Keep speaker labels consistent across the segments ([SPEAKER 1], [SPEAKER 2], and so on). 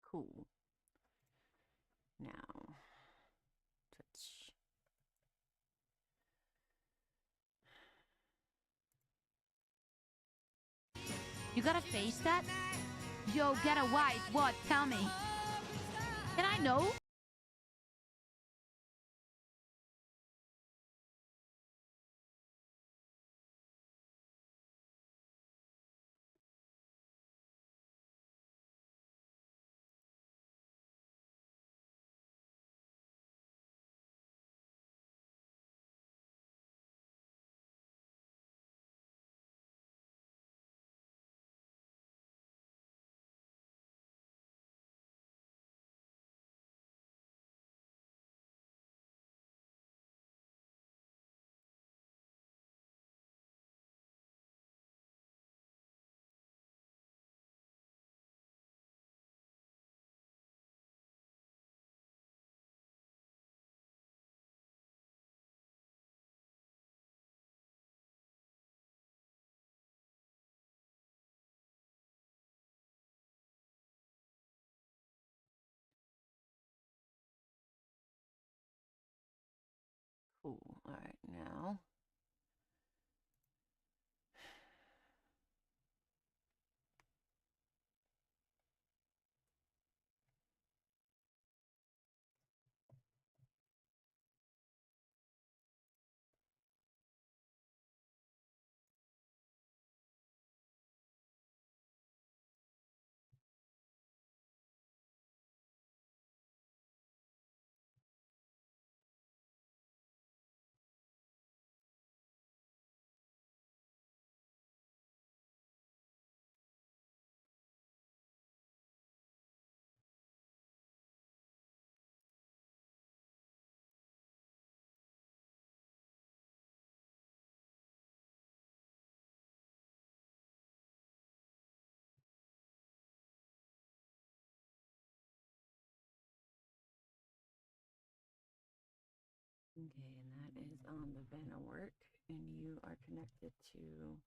[SPEAKER 1] Cool. Now, touch.
[SPEAKER 2] You gotta face that? Yo, get a wife. What? Tell me. Can I know?
[SPEAKER 1] Cool. All right, now. Okay, and that is on the Vanna work, and you are connected to.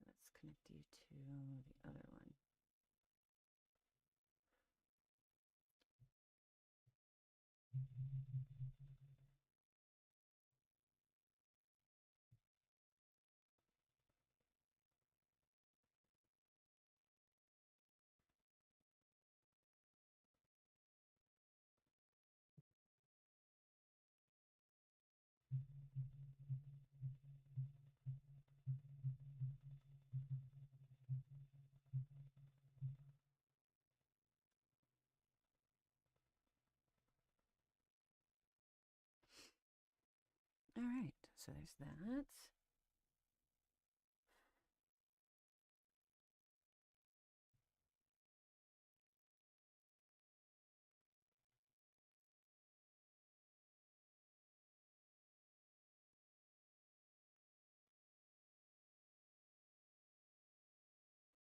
[SPEAKER 1] Let's connect you to the other one. All right, so there's that.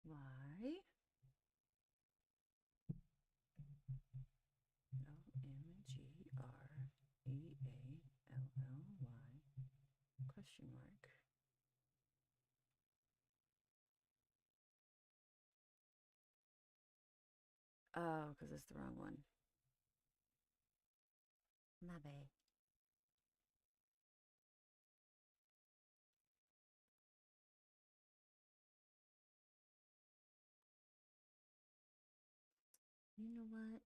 [SPEAKER 1] Y LMGREALLY question mark. Oh, because it's the wrong one. My bad. You know what?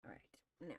[SPEAKER 1] All right, now.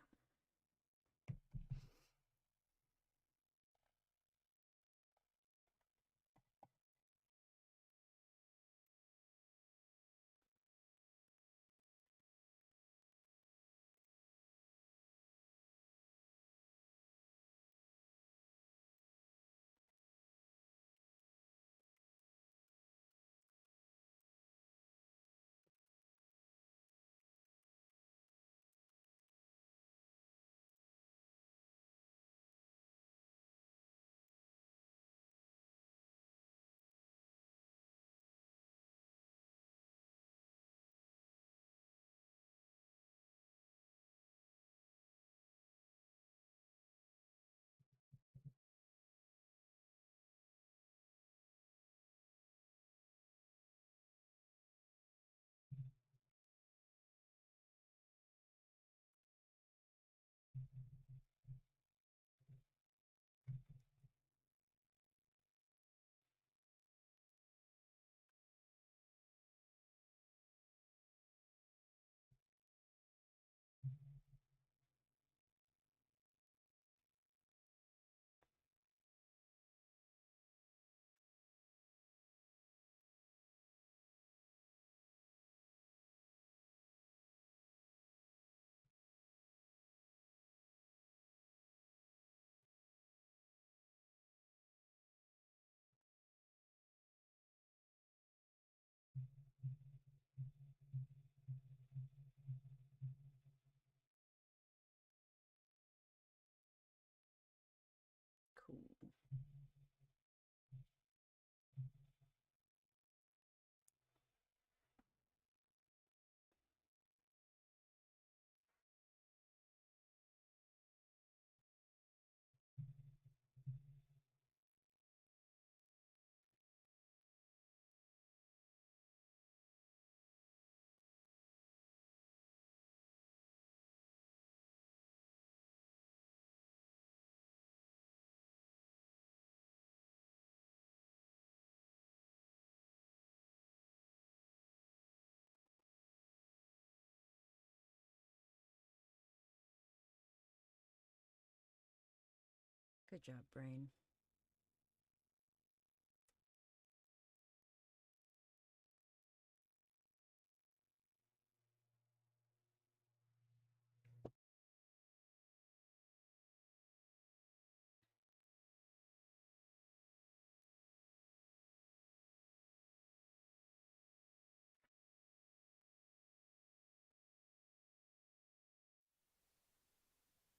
[SPEAKER 1] Good job, brain.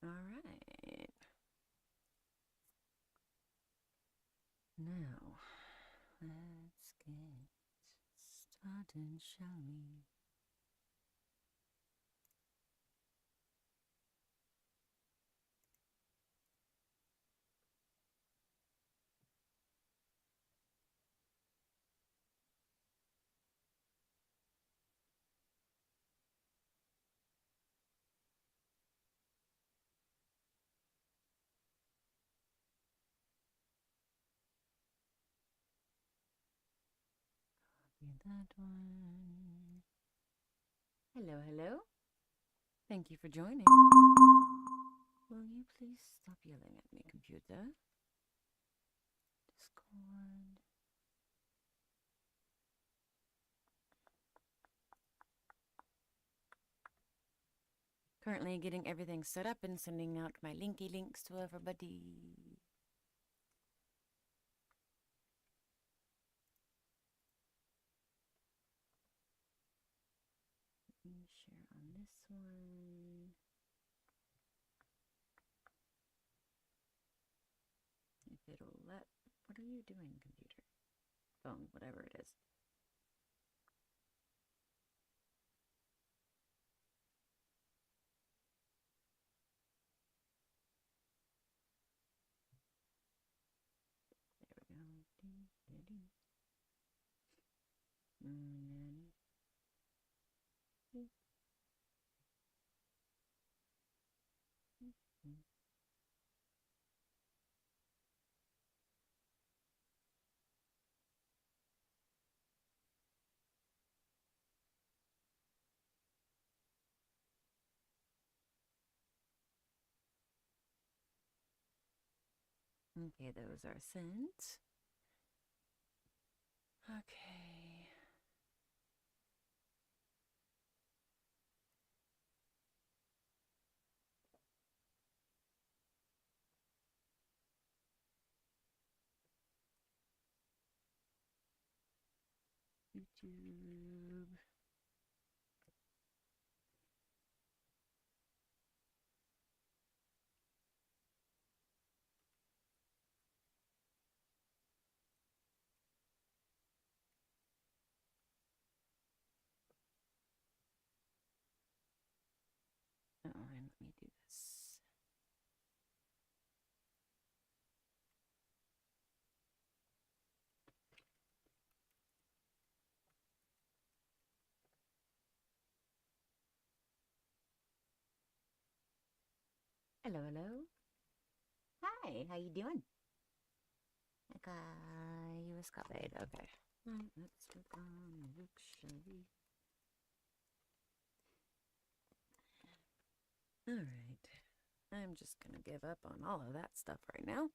[SPEAKER 1] All right. Now, let's get started, shall we? Copy that one. Hello, hello. Thank you for joining. Will you please stop yelling at me, computer? Discord. Currently getting everything set up and sending out my linky links to everybody. Let me share on this one. If it'll let. What are you doing, computer? Phone, whatever it is. There we go. Okay, those are sent. Okay. YouTube. Oh, and let me do this. Hello, hello. Hi, how you doing? Okay, you was copied. Okay. Right, let's work on the book, shall we? Alright. I'm just gonna give up on all of that stuff right now.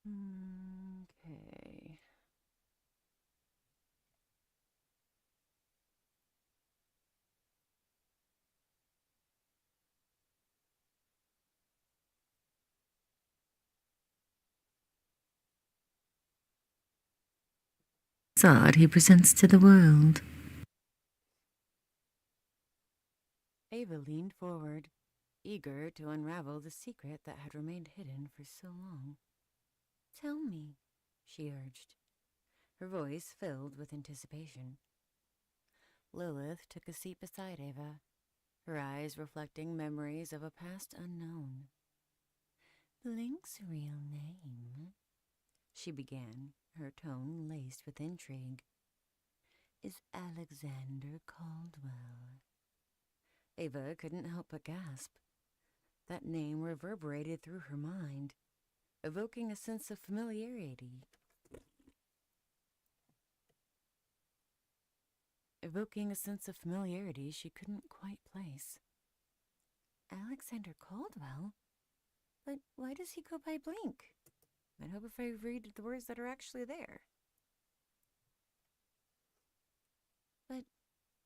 [SPEAKER 1] Okay. Facade he presents to the world. Ava leaned forward, eager to unravel the secret that had remained hidden for so long. Tell me, she urged, her voice filled with anticipation. Lilith took a seat beside Ava, her eyes reflecting memories of a past unknown. Blink's real name, she began, her tone laced with intrigue, is Alexander Caldwell. Ava couldn't help but gasp. That name reverberated through her mind, evoking a sense of familiarity. evoking a sense of familiarity she couldn't quite place. Alexander Caldwell? But why does he go by Blink? I'd hope if I read the words that are actually there. But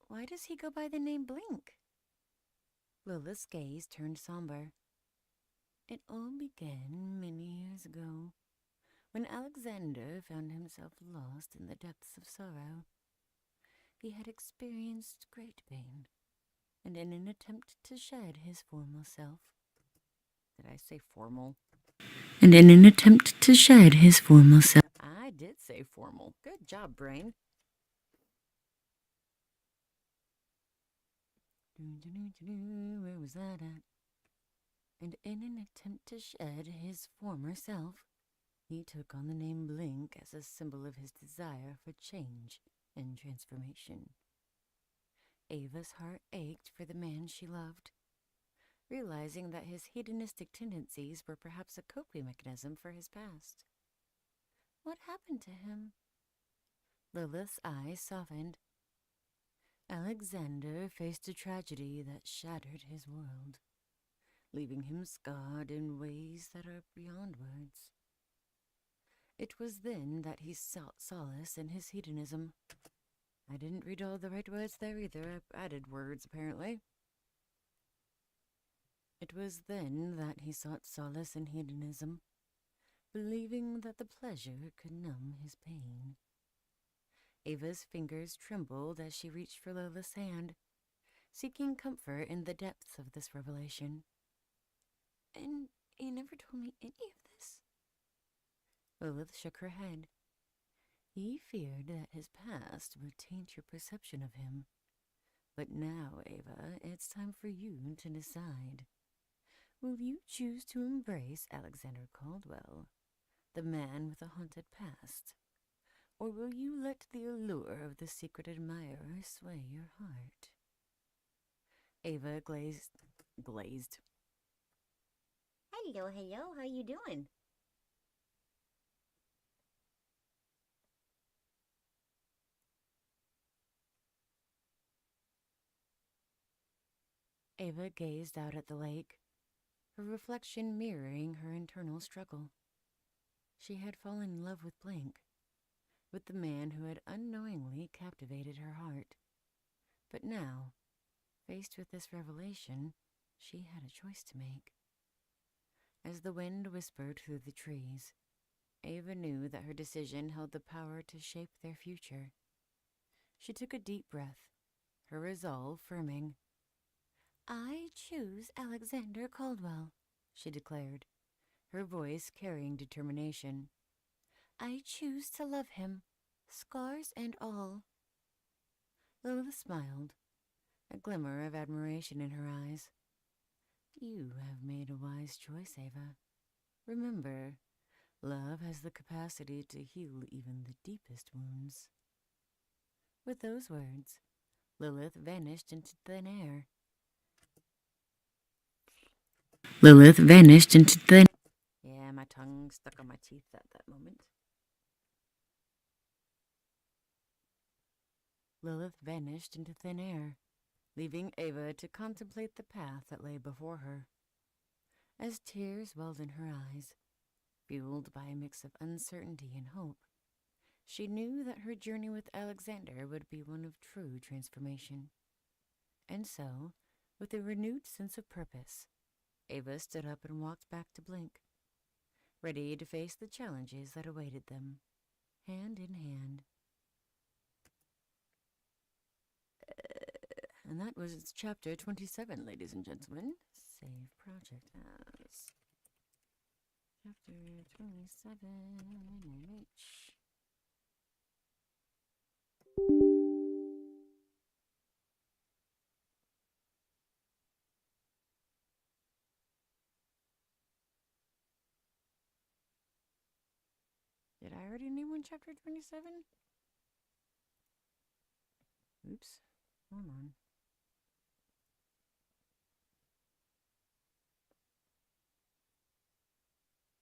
[SPEAKER 1] why does he go by the name Blink? Lilith's gaze turned somber. It all began many years ago, when Alexander found himself lost in the depths of sorrow. He had experienced great pain, and in an attempt to shed his formal self— did I say formal? And in an attempt to shed his formal self— I did say formal. Good job, brain. Where was that at? And in an attempt to shed his former self, he took on the name Blink as a symbol of his desire for change and transformation. Ava's heart ached for the man she loved, realizing that his hedonistic tendencies were perhaps a coping mechanism for his past. What happened to him? Lilith's eyes softened. Alexander faced a tragedy that shattered his world, leaving him scarred in ways that are beyond words. It was then that he sought solace in his hedonism. I didn't read all the right words there either. I added words, apparently. It was then that he sought solace in hedonism, believing that the pleasure could numb his pain. Ava's fingers trembled as she reached for Lola's hand, seeking comfort in the depths of this revelation. And he never told me any of this? Lilith shook her head. He feared that his past would taint your perception of him. But now, Ava, it's time for you to decide. Will you choose to embrace Alexander Caldwell, the man with a haunted past? Or will you let the allure of the secret admirer sway your heart? Ava glazed. Hello, how you doing? Ava gazed out at the lake, her reflection mirroring her internal struggle. She had fallen in love with Blink, with the man who had unknowingly captivated her heart. But now, faced with this revelation, she had a choice to make. As the wind whispered through the trees, Ava knew that her decision held the power to shape their future. She took a deep breath, her resolve firming. I choose Alexander Caldwell, she declared, her voice carrying determination. I choose to love him, scars and all. Lilith smiled, a glimmer of admiration in her eyes. You have made a wise choice, Ava. Remember, love has the capacity to heal even the deepest wounds. With those words, Lilith vanished into thin air. Yeah, my tongue stuck on my teeth at that moment. Lilith vanished into thin air, leaving Ava to contemplate the path that lay before her. As tears welled in her eyes, fueled by a mix of uncertainty and hope, she knew that her journey with Alexander would be one of true transformation. And so, with a renewed sense of purpose, Ava stood up and walked back to Blink, ready to face the challenges that awaited them, hand in hand. And that was chapter 27, ladies and gentlemen. Save project as chapter 27 MH. Did I already name one chapter 27? Oops. Hold on.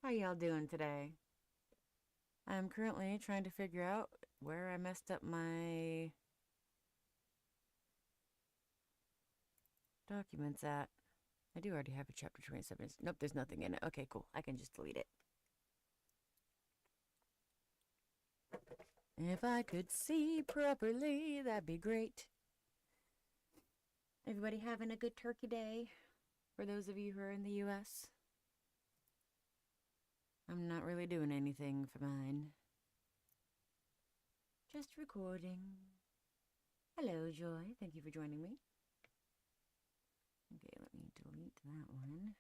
[SPEAKER 1] How y'all doing today? I'm currently trying to figure out where I messed up my documents at? I do already have a chapter 27. Nope, there's nothing in it. Okay, cool. I can just delete it. If I could see properly, that'd be great. Everybody having a good turkey day? For those of you who are in the US? I'm not really doing anything for mine. Just recording. Hello, Joy. Thank you for joining me. Okay, let me delete that one.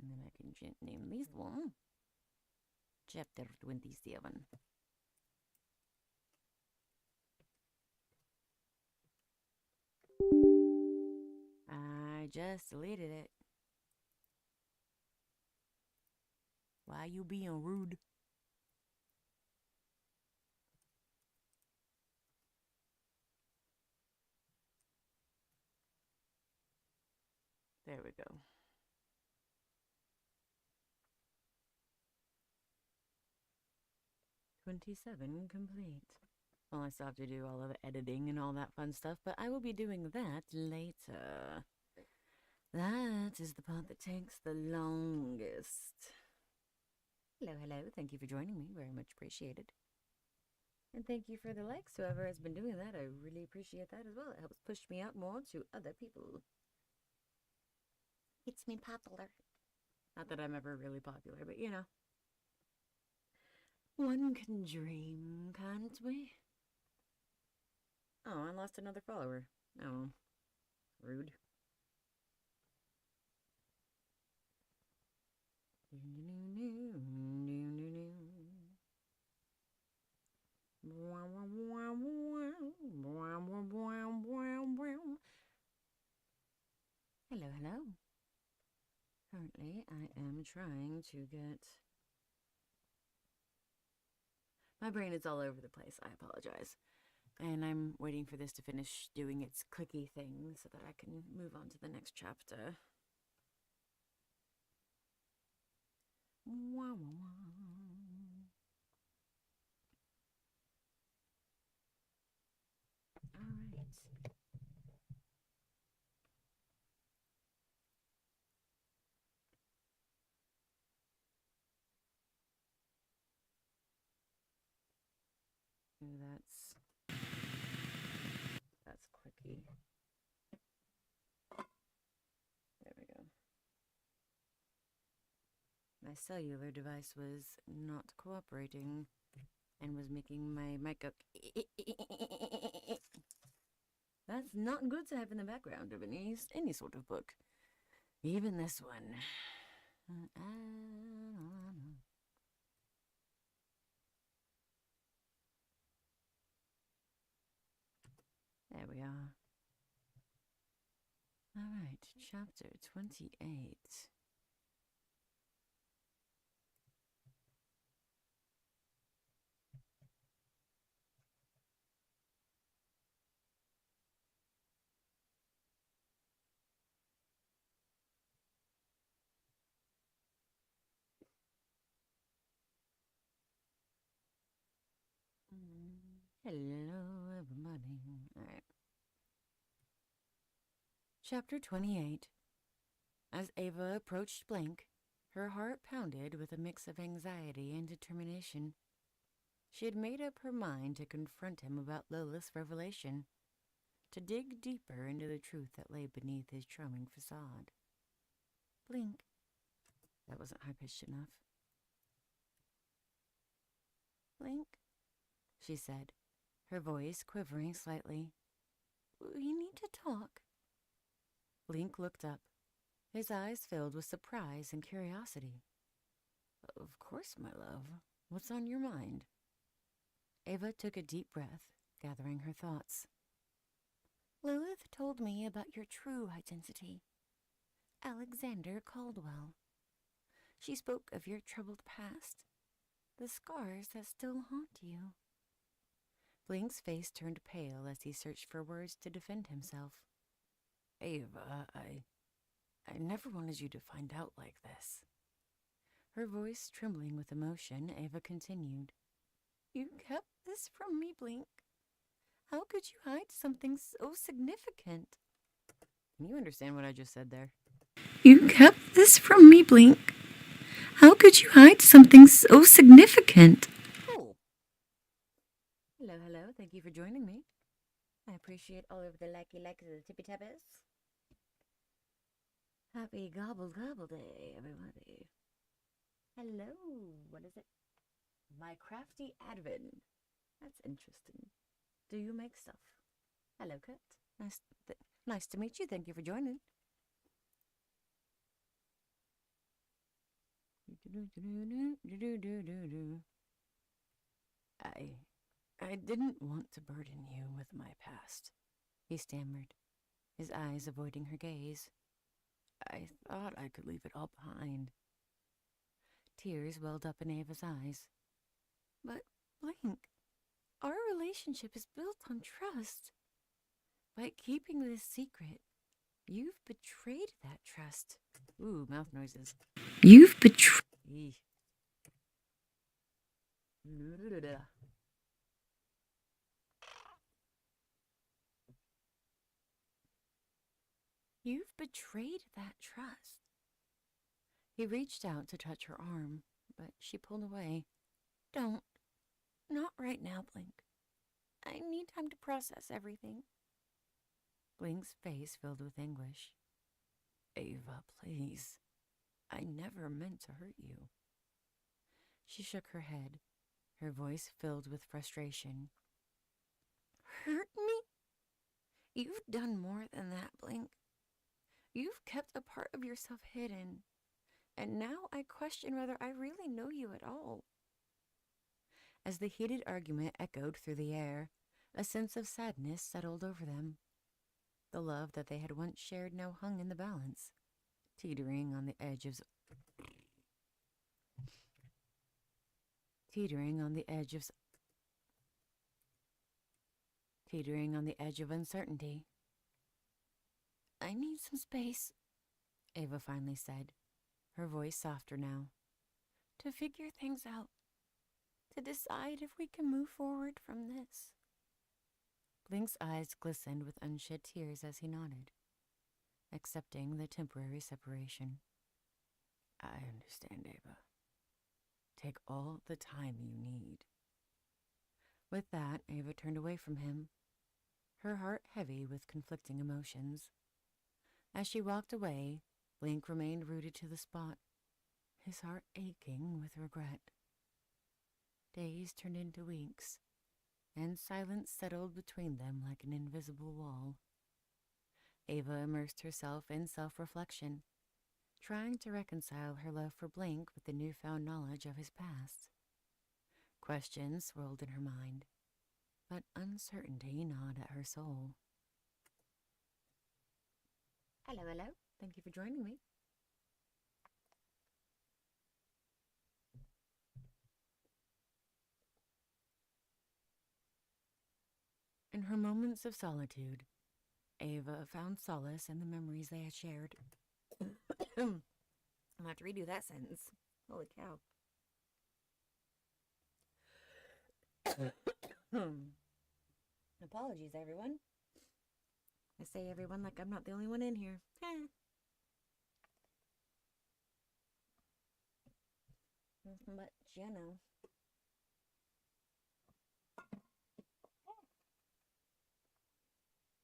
[SPEAKER 1] And then I can name this one Chapter 27. I just deleted it. Why you being rude? There we go. "27 complete. Well, I still have to do all of the editing and all that fun stuff, but I will be doing that later. That is the part that takes the longest. Hello, hello. Thank you for joining me. Very much appreciated. And thank you for the likes. Whoever has been doing that, I really appreciate that as well. It helps push me out more to other people. It's me popular. Not that I'm ever really popular, but you know. One can dream, can't we? Oh, I lost another follower. Oh, rude. Hello, hello. Currently, I am trying to get... My brain is all over the place. I apologize. And I'm waiting for this to finish doing its clicky thing so that I can move on to the next chapter. Wah, wah, wah. All right. That's clicky. There we go. My cellular device was not cooperating and was making my mic go. That's not good to have in the background of any sort of book. Even this one. There we are. All right, chapter 28. Hello, everybody. All right. Chapter 28. As Ava approached Blank, her heart pounded with a mix of anxiety and determination. She had made up her mind to confront him about Lilith's revelation, to dig deeper into the truth that lay beneath his charming facade. Blink. That wasn't high-pitched enough. Blink, she said, her voice quivering slightly. We need to talk. Blink looked up, his eyes filled with surprise and curiosity. Of course, my love. What's on your mind? Ava took a deep breath, gathering her thoughts. Lilith told me about your true identity. Alexander Caldwell. She spoke of your troubled past, the scars that still haunt you. Blink's face turned pale as he searched for words to defend himself. Ava, I never wanted you to find out like this. Her voice trembling with emotion, Ava continued. You kept this from me, Blink. How could you hide something so significant? Can you understand what I just said there? You kept this from me, Blink. How could you hide something so significant? Oh. Hello, hello. Thank you for joining me. I appreciate all of the likes and the tippy tappers. Happy gobble gobble day, everybody. Hello. What is it? My crafty advent. That's interesting. Do you make stuff? Hello, Kurt. Nice to meet you. Thank you for joining. I didn't want to burden you with my past, he stammered, his eyes avoiding her gaze. I thought I could leave it all behind. Tears welled up in Ava's eyes. But, Blink, our relationship is built on trust. By keeping this secret, you've betrayed that trust. Ooh, mouth noises. You've betrayed... You've betrayed that trust. He reached out to touch her arm, but she pulled away. Don't. Not right now, Blink. I need time to process everything. Blink's face filled with anguish. Ava, please. I never meant to hurt you. She shook her head, her voice filled with frustration. Hurt me? You've done more than that, Blink. You've kept a part of yourself hidden, and now I question whether I really know you at all. As the heated argument echoed through the air, a sense of sadness settled over them. The love that they had once shared now hung in the balance, teetering on the edge of uncertainty. I need some space, Ava finally said, her voice softer now, to figure things out, to decide if we can move forward from this. Blink's eyes glistened with unshed tears as he nodded, accepting the temporary separation. I understand, Ava. Take all the time you need. With that, Ava turned away from him, her heart heavy with conflicting emotions. As she walked away, Blink remained rooted to the spot, his heart aching with regret. Days turned into weeks, and silence settled between them like an invisible wall. Ava immersed herself in self-reflection, trying to reconcile her love for Blink with the newfound knowledge of his past. Questions swirled in her mind, but uncertainty gnawed at her soul. Hello, hello. Thank you for joining me. In her moments of solitude, Ava found solace in the memories they had shared. I'm gonna have to redo that sentence. Holy cow. Apologies, everyone. I say everyone like I'm not the only one in here. But, you know.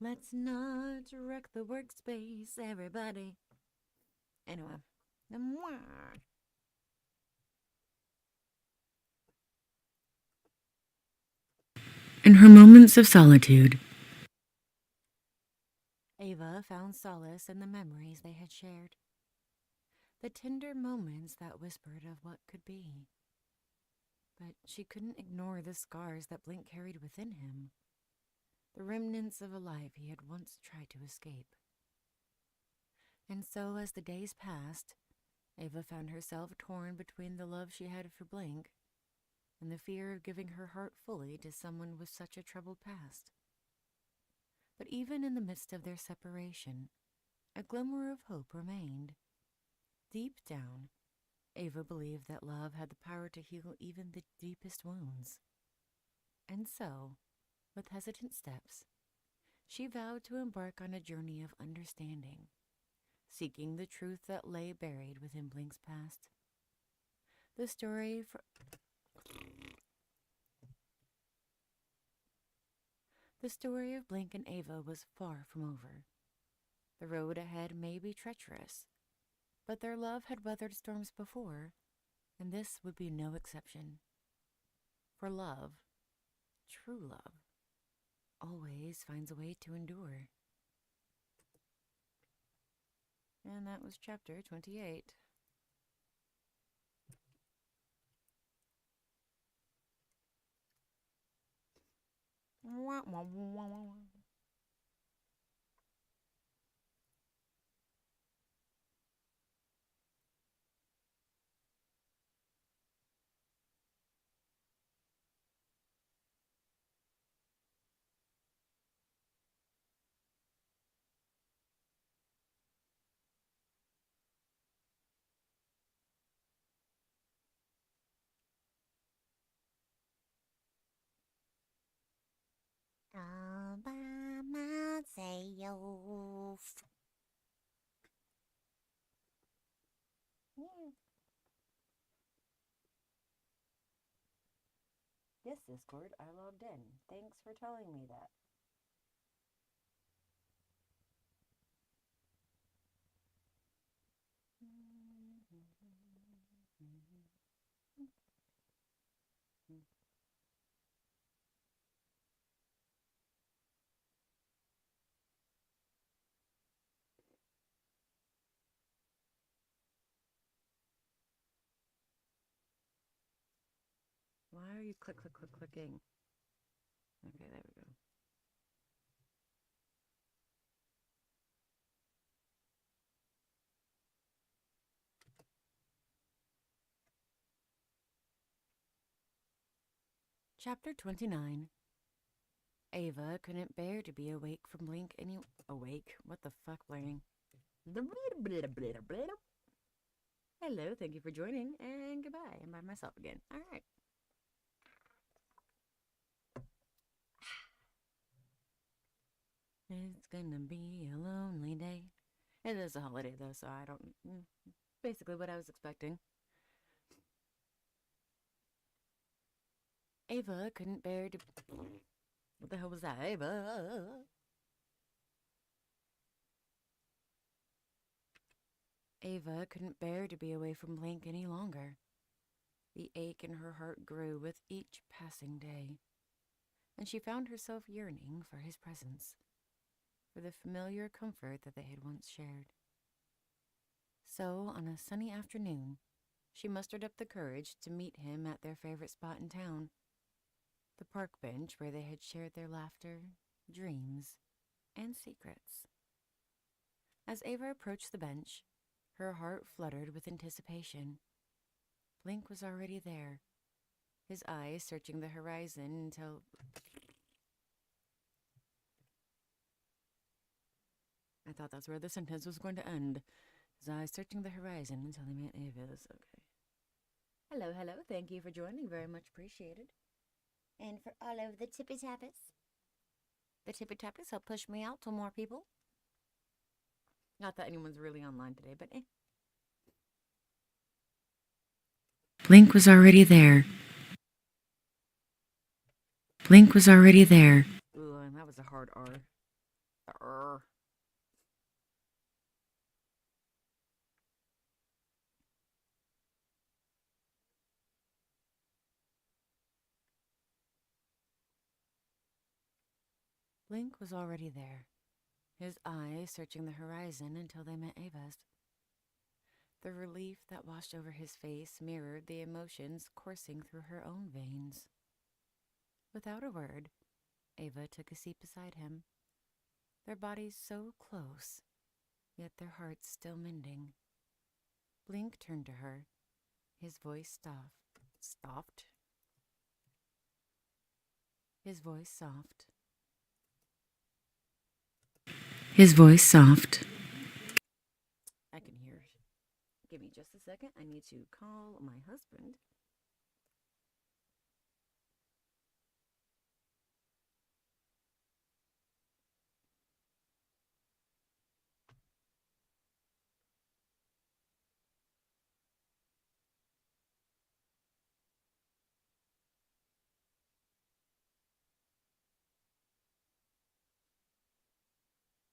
[SPEAKER 1] Let's not wreck the workspace, everybody. Anyway. In her moments of solitude, Ava found solace in the memories they had shared. The tender moments that whispered of what could be. But she couldn't ignore the scars that Blink carried within him. The remnants of a life he had once tried to escape. And so, as the days passed, Ava found herself torn between the love she had for Blink and the fear of giving her heart fully to someone with such a troubled past. But even in the midst of their separation, a glimmer of hope remained. Deep down, Ava believed that love had the power to heal even the deepest wounds. And so, With hesitant steps, she vowed to embark on a journey of understanding, seeking the truth that lay buried within Blink's past. The story of Blink and Ava was far from over. The road ahead may be treacherous, but their love had weathered storms before, and this would be no exception. For love, true love, always finds a way to endure. And that was chapter 28. Wah, wah, wah, wah.
[SPEAKER 3] All by myself. Yeah.
[SPEAKER 1] Yes, Discord, I logged in. Thanks for telling me that. Why are you clicking? Okay, there we go. Chapter 29. Ava couldn't bear to be awake from Blink any... Awake? What the fuck, blaring? Hello, thank you for joining, and goodbye. I'm by myself again. Alright. It's gonna be a lonely day. It is a holiday, though, so I don't... Basically what I was expecting. Ava couldn't bear to... What the hell was that? Ava couldn't bear to be away from Blink any longer. The ache in her heart grew with each passing day, and she found herself yearning for his presence, for the familiar comfort that they had once shared. So, on a sunny afternoon, she mustered up the courage to meet him at their favorite spot in town, the park bench where they had shared their laughter, dreams, and secrets. As Ava approached the bench, her heart fluttered with anticipation. Blink was already there, his eyes searching the horizon until... I thought that's where the sentence was going to end. His eyes searching the horizon until they met Ava's. Okay. Hello. Thank you for joining. Very much appreciated.
[SPEAKER 3] And for all of the tippy tappers.
[SPEAKER 1] The tippy tappers help push me out to more people. Not that anyone's really online today, but eh. Blink was already there. Ooh, and that was a hard R. R. Blink was already there, his eyes searching the horizon until they met Ava's. The relief that washed over his face mirrored the emotions coursing through her own veins. Without a word, Ava took a seat beside him, their bodies so close, yet their hearts still mending. Blink turned to her, his voice soft. His voice soft. I can hear it. Give me just a second. I need to call my husband.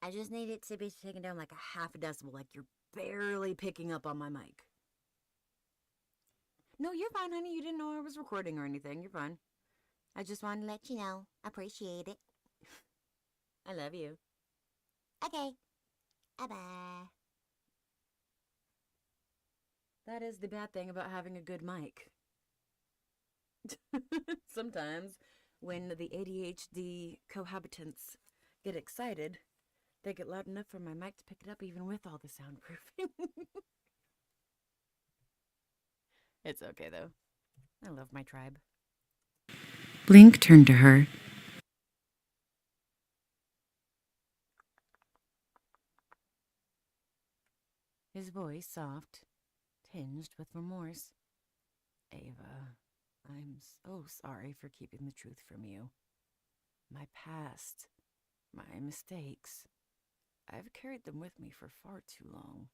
[SPEAKER 1] I just need it to be taken down like a half a decibel, like you're barely picking up on my mic. No, you're fine, honey. You didn't know I was recording or anything. You're fine. I just wanted to let you know. Appreciate it. I love you.
[SPEAKER 3] Okay. Bye-bye.
[SPEAKER 1] That is the bad thing about having a good mic. Sometimes when the ADHD cohabitants get excited, they get loud enough for my mic to pick it up even with all the soundproofing. It's okay, though. I love my tribe. Blink turned to her. His voice soft, tinged with remorse. Ava, I'm so sorry for keeping the truth from you. My past, my mistakes, I've carried them with me for far too long.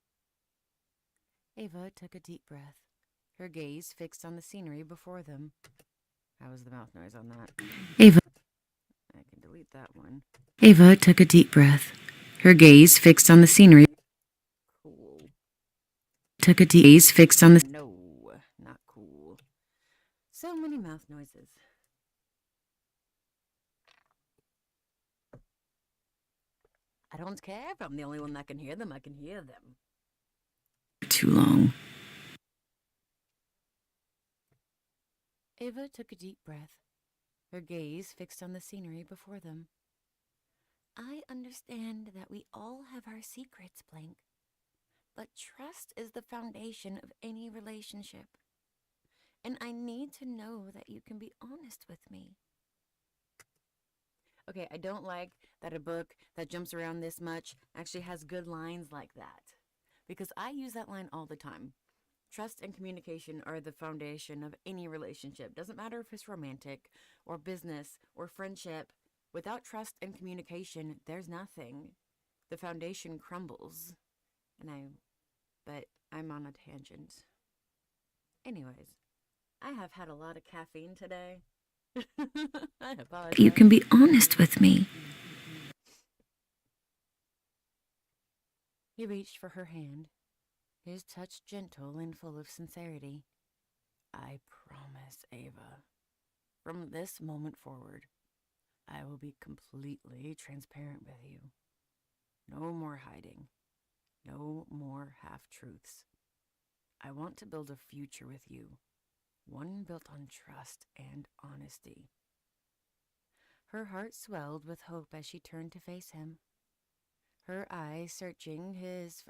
[SPEAKER 1] Ava took a deep breath, her gaze fixed on the scenery before them. How was the mouth noise on that? Ava. I can delete that one. Ava took a deep breath, her gaze fixed on the scenery. Cool. Took a deep gaze fixed on the... No, not cool. So many mouth noises. I don't care if I'm the only one that can hear them. I can hear them. Too long. Ava took a deep breath, her gaze fixed on the scenery before them. I understand that we all have our secrets, Blink, but trust is the foundation of any relationship. And I need to know that you can be honest with me. Okay, I don't like that a book that jumps around this much actually has good lines like that, because I use that line all the time. Trust and communication are the foundation of any relationship. Doesn't matter if it's romantic or business or friendship. Without trust and communication, there's nothing. The foundation crumbles. But I'm on a tangent. Anyways, I have had a lot of caffeine today. I apologize. You can be honest with me. He reached for her hand, his touch gentle and full of sincerity. I promise, Ava, from this moment forward, I will be completely transparent with you. No more hiding. No more half-truths. I want to build a future with you, one built on trust and honesty. Her heart swelled with hope as she turned to face him, her eyes searching his...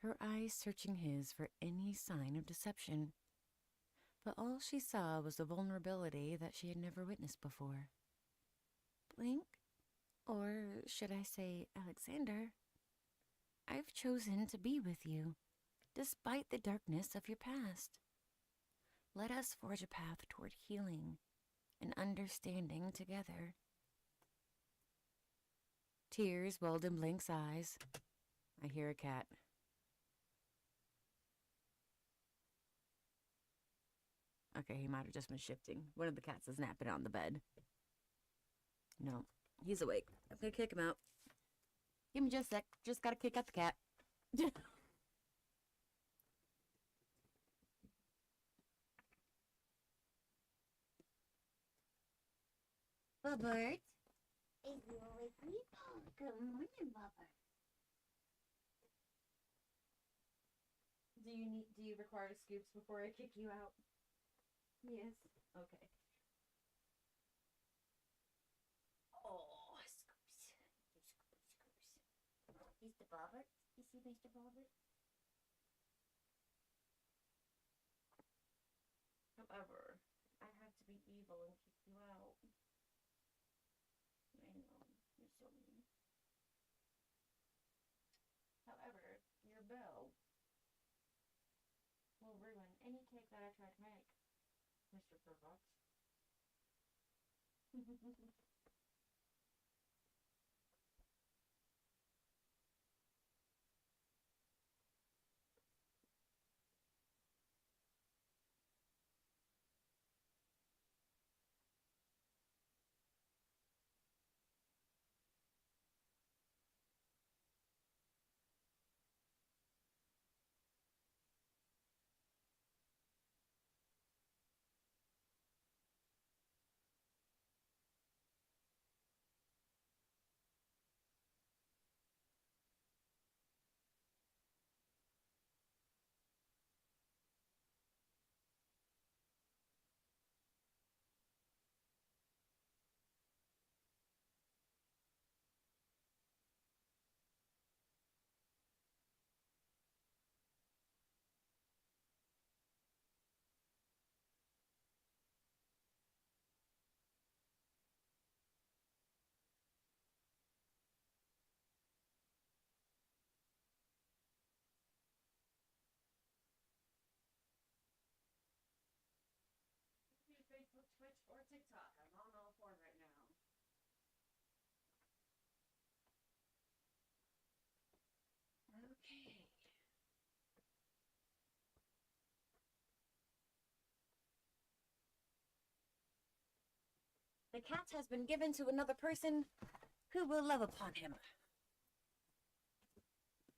[SPEAKER 1] Her eyes searching his for any sign of deception. But all she saw was a vulnerability that she had never witnessed before. Blink, or should I say Alexander, I've chosen to be with you, despite the darkness of your past. Let us forge a path toward healing and understanding together. Tears welled in Blink's eyes. I hear a cat. Okay, he might have just been shifting. One of the cats is napping on the bed. No, he's awake. I'm gonna kick him out. Give me just a sec. Just gotta kick out the cat.
[SPEAKER 3] Bubert, is you with me? Oh, good morning, Bubert.
[SPEAKER 1] Do you require scoops before I kick you out?
[SPEAKER 3] Yes.
[SPEAKER 1] Okay. Oh, scoops.
[SPEAKER 3] Mr. Bubert? You see Mr. Bubert?
[SPEAKER 1] However, I have to be evil and kick you out. I know, you're so mean. However, your bell will ruin any cake that I try to make, Mr. Purvox. Twitch or TikTok. I'm on all four right now. Okay. The cat has been given to another person who will love upon him.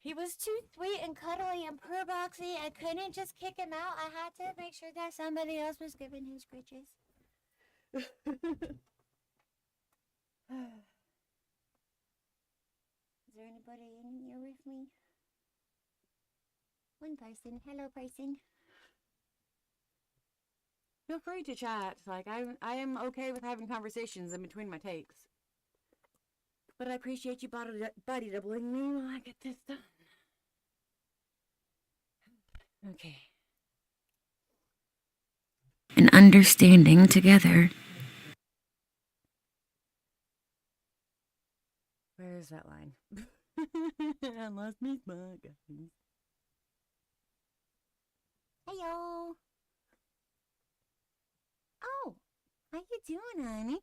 [SPEAKER 3] He was too sweet and cuddly and purr boxy. I couldn't just kick him out. I had to make sure that somebody else was giving him scritches. Is there anybody in here with me? One person. Hello, person.
[SPEAKER 1] Feel free to chat. Like I am okay with having conversations in between my takes. But I appreciate you body doubling me while I get this done. Okay. And understanding together. Where is that line? I lost my spot, guys.
[SPEAKER 3] Heyo. Oh, how you doing, honey?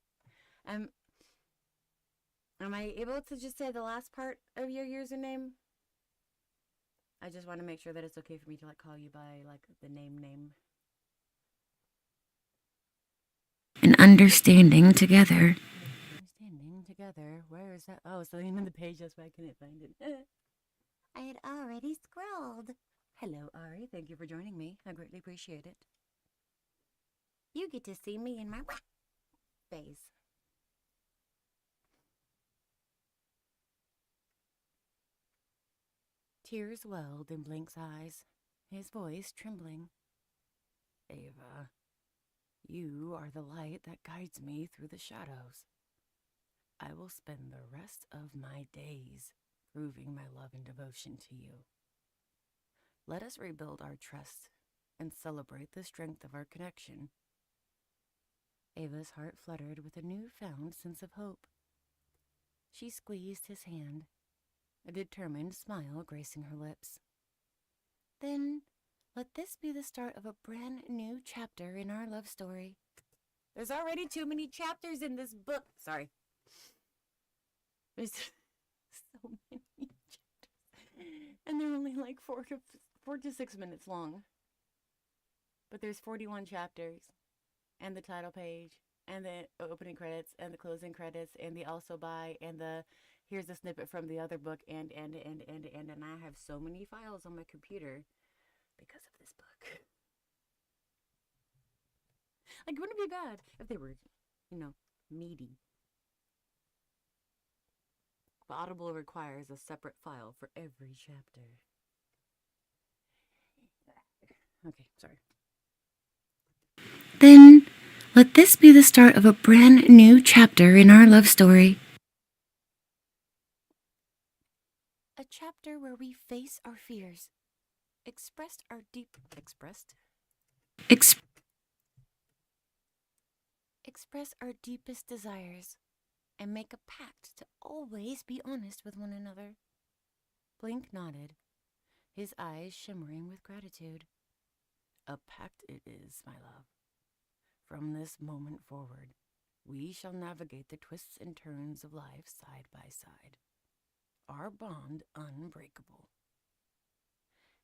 [SPEAKER 1] Am I able to just say the last part of your username? I just want to make sure that it's okay for me to like call you by like the name. And understanding together. Understanding together. Where is that? Oh, it's the name of the page. That's why I couldn't find it.
[SPEAKER 3] I had already scrolled.
[SPEAKER 1] Hello, Ari. Thank you for joining me. I greatly appreciate it.
[SPEAKER 3] You get to see me in my phase.
[SPEAKER 1] Tears welled in Blink's eyes, his voice trembling. Ava, you are the light that guides me through the shadows. I will spend the rest of my days proving my love and devotion to you. Let us rebuild our trust and celebrate the strength of our connection. Ava's heart fluttered with a newfound sense of hope. She squeezed his hand, a determined smile gracing her lips. Then, let this be the start of a brand new chapter in our love story. There's already too many chapters in this book. Sorry. There's so many chapters. And they're only like 4 to 6 minutes long. But there's 41 chapters. And the title page. And the opening credits. And the closing credits. And the also by. And the here's a snippet from the other book. And I have so many files on my computer because of this book. Like, wouldn't it be bad if they were, meaty? But Audible requires a separate file for every chapter. Okay, sorry. Then, let this be the start of a brand new chapter in our love story. A chapter where we face our fears, express our deepest desires, and make a pact to always be honest with one another. Blink nodded, his eyes shimmering with gratitude. A pact it is, my love. From this moment forward, we shall navigate the twists and turns of life side by side. Our bond unbreakable.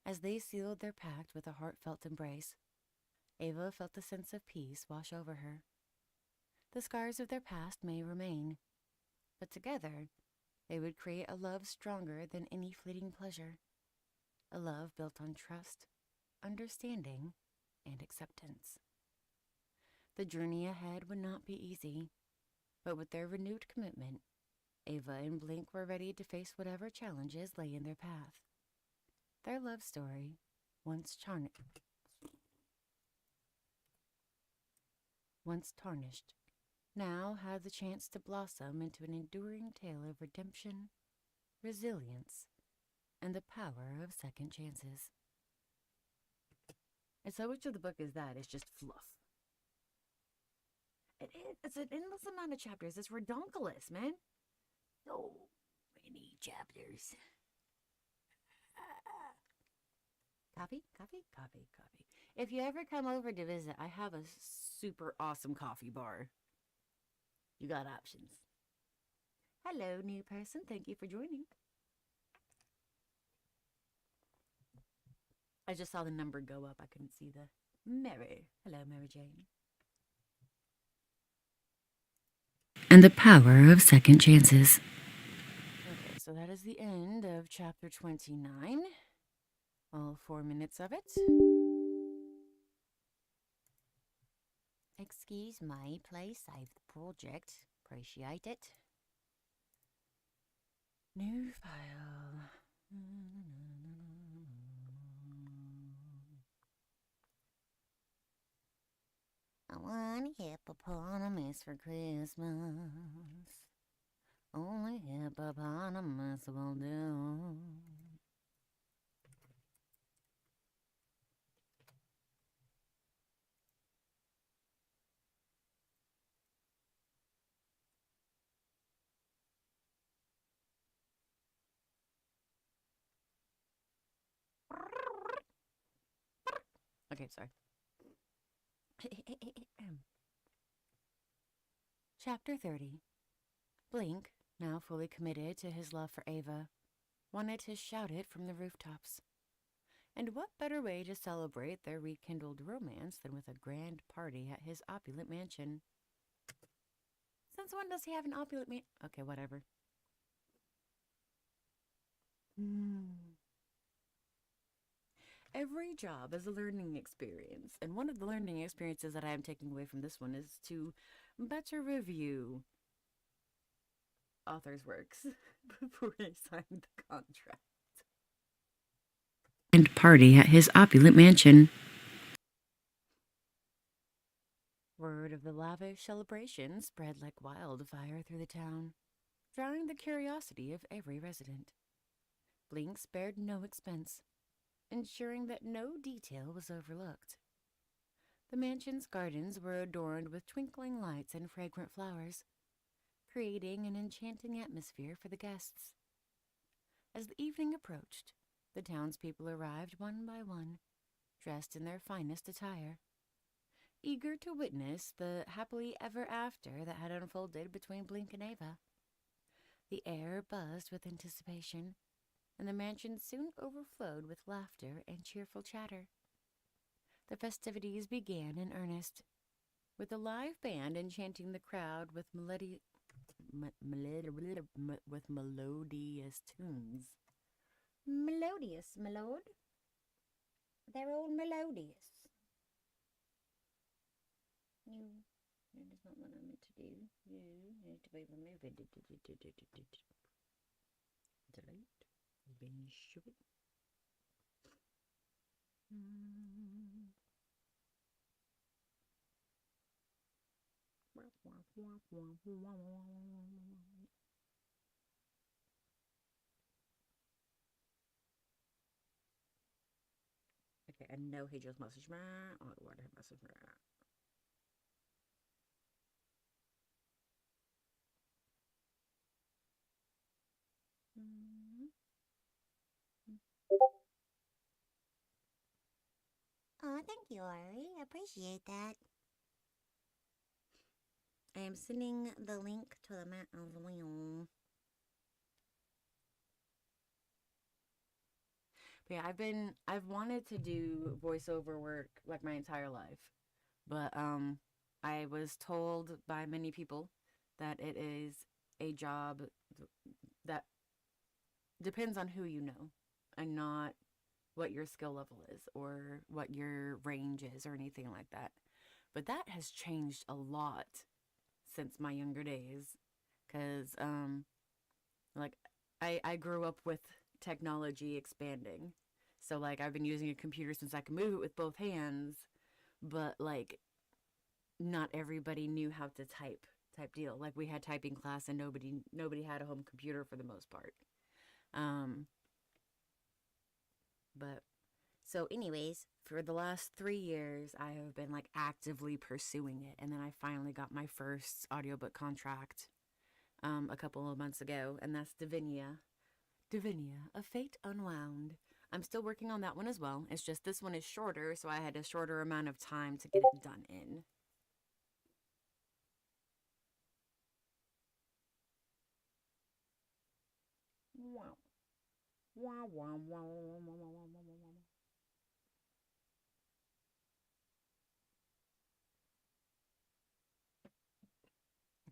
[SPEAKER 1] As they sealed their pact with a heartfelt embrace, Ava felt a sense of peace wash over her. The scars of their past may remain, but together they would create a love stronger than any fleeting pleasure. A love built on trust, understanding, and acceptance. The journey ahead would not be easy, but with their renewed commitment, Ava and Blink were ready to face whatever challenges lay in their path. Their love story, once tarnished, now had the chance to blossom into an enduring tale of redemption, resilience, and the power of second chances. And so much of the book is that. It's just fluff. It's an endless amount of chapters. It's redonkulous, man. So many chapters. Coffee. If you ever come over to visit, I have a super awesome coffee bar. You got options. Hello, new person. Thank you for joining. I just saw the number go up. I couldn't see the Mary. Hello, Mary Jane. And the power of second chances. Okay, so that is the end of chapter 29. All 4 minutes of it.
[SPEAKER 3] Excuse me, please save the project. Appreciate it.
[SPEAKER 1] New file.
[SPEAKER 3] I want a hippopotamus for Christmas. Only hippopotamus will do.
[SPEAKER 1] Okay, sorry. Chapter 30. Blink, now fully committed to his love for Ava, wanted to shout it from the rooftops. And what better way to celebrate their rekindled romance than with a grand party at his opulent mansion? Since when does he have an opulent man? Okay, whatever. Every job is a learning experience, and one of the learning experiences that I am taking away from this one is to better review author's works before I sign the contract. And party at his opulent mansion. Word of the lavish celebration spread like wildfire through the town, drawing the curiosity of every resident. Blink spared no expense, ensuring that no detail was overlooked. The mansion's gardens were adorned with twinkling lights and fragrant flowers, creating an enchanting atmosphere for the guests. As the evening approached, the townspeople arrived one by one, dressed in their finest attire, eager to witness the happily ever after that had unfolded between Blink and Ava. The air buzzed with anticipation, and the mansion soon overflowed with laughter and cheerful chatter. The festivities began in earnest, with a live band enchanting the crowd with melodious tunes.
[SPEAKER 3] Melodious, my lord. They're all melodious. No, that is not what I meant to do. No, I need to be removed.
[SPEAKER 1] Delete. Bin shoot. Okay, I know he just messaged me. Oh, what did he message me?
[SPEAKER 3] Oh, thank you, Ari. I appreciate that. I am sending the link to the map as well.
[SPEAKER 1] But yeah, I've wanted to do voiceover work like my entire life. But I was told by many people that it is a job that depends on who you know and not what your skill level is or what your range is or anything like that. But that has changed a lot since my younger days because like I grew up with technology expanding. So like I've been using a computer since I can move it with both hands, but like not everybody knew how to type deal. Like we had typing class and nobody had a home computer for the most part. But so anyways, for the last 3 years I have been like actively pursuing it, and then I finally got my first audiobook contract a couple of months ago, and that's Divinia, A Fate Unwound. I'm still working on that one as well. It's just this one is shorter, so I had a shorter amount of time to get it done in. I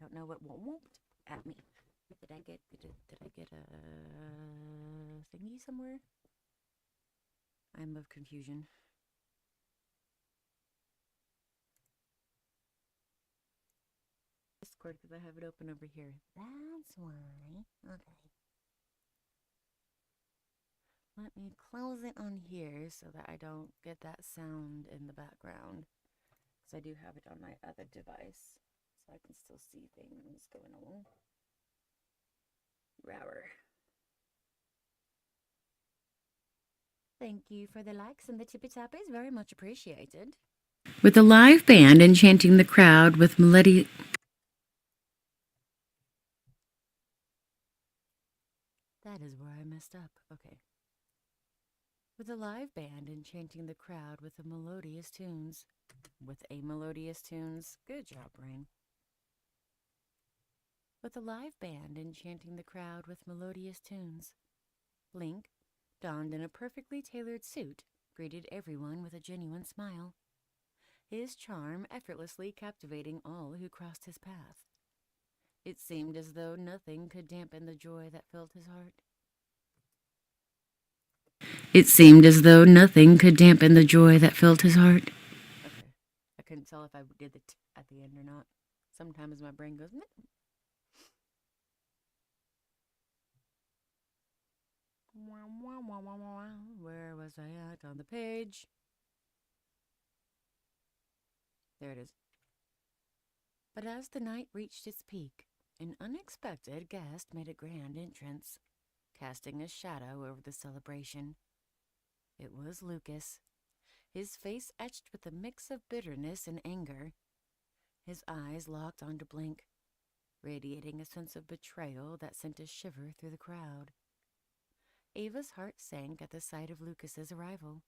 [SPEAKER 1] don't know what whooped at me. Did I get a thingy somewhere? I'm of confusion. Discord because I have it open over here.
[SPEAKER 3] That's why. Okay.
[SPEAKER 1] Let me close it on here so that I don't get that sound in the background. Because I do have it on my other device. So I can still see things going on. Rower. Thank you for the likes and the tippy tappies. Very much appreciated. With a live band enchanting the crowd with melody. That is where I messed up. Okay. With a live band enchanting the crowd with a melodious tunes. Good job, Brain. With a live band enchanting the crowd with melodious tunes. Blink, donned in a perfectly tailored suit, greeted everyone with a genuine smile. His charm effortlessly captivating all who crossed his path. It seemed as though nothing could dampen the joy that filled his heart. Okay. I couldn't tell if I did the at the end or not. Sometimes my brain goes, no. Where was I at on the page? There it is. But as the night reached its peak, an unexpected guest made a grand entrance, casting a shadow over the celebration. It was Lucas, his face etched with a mix of bitterness and anger. His eyes locked onto Blink, radiating a sense of betrayal that sent a shiver through the crowd. Ava's heart sank at the sight of Lucas's arrival,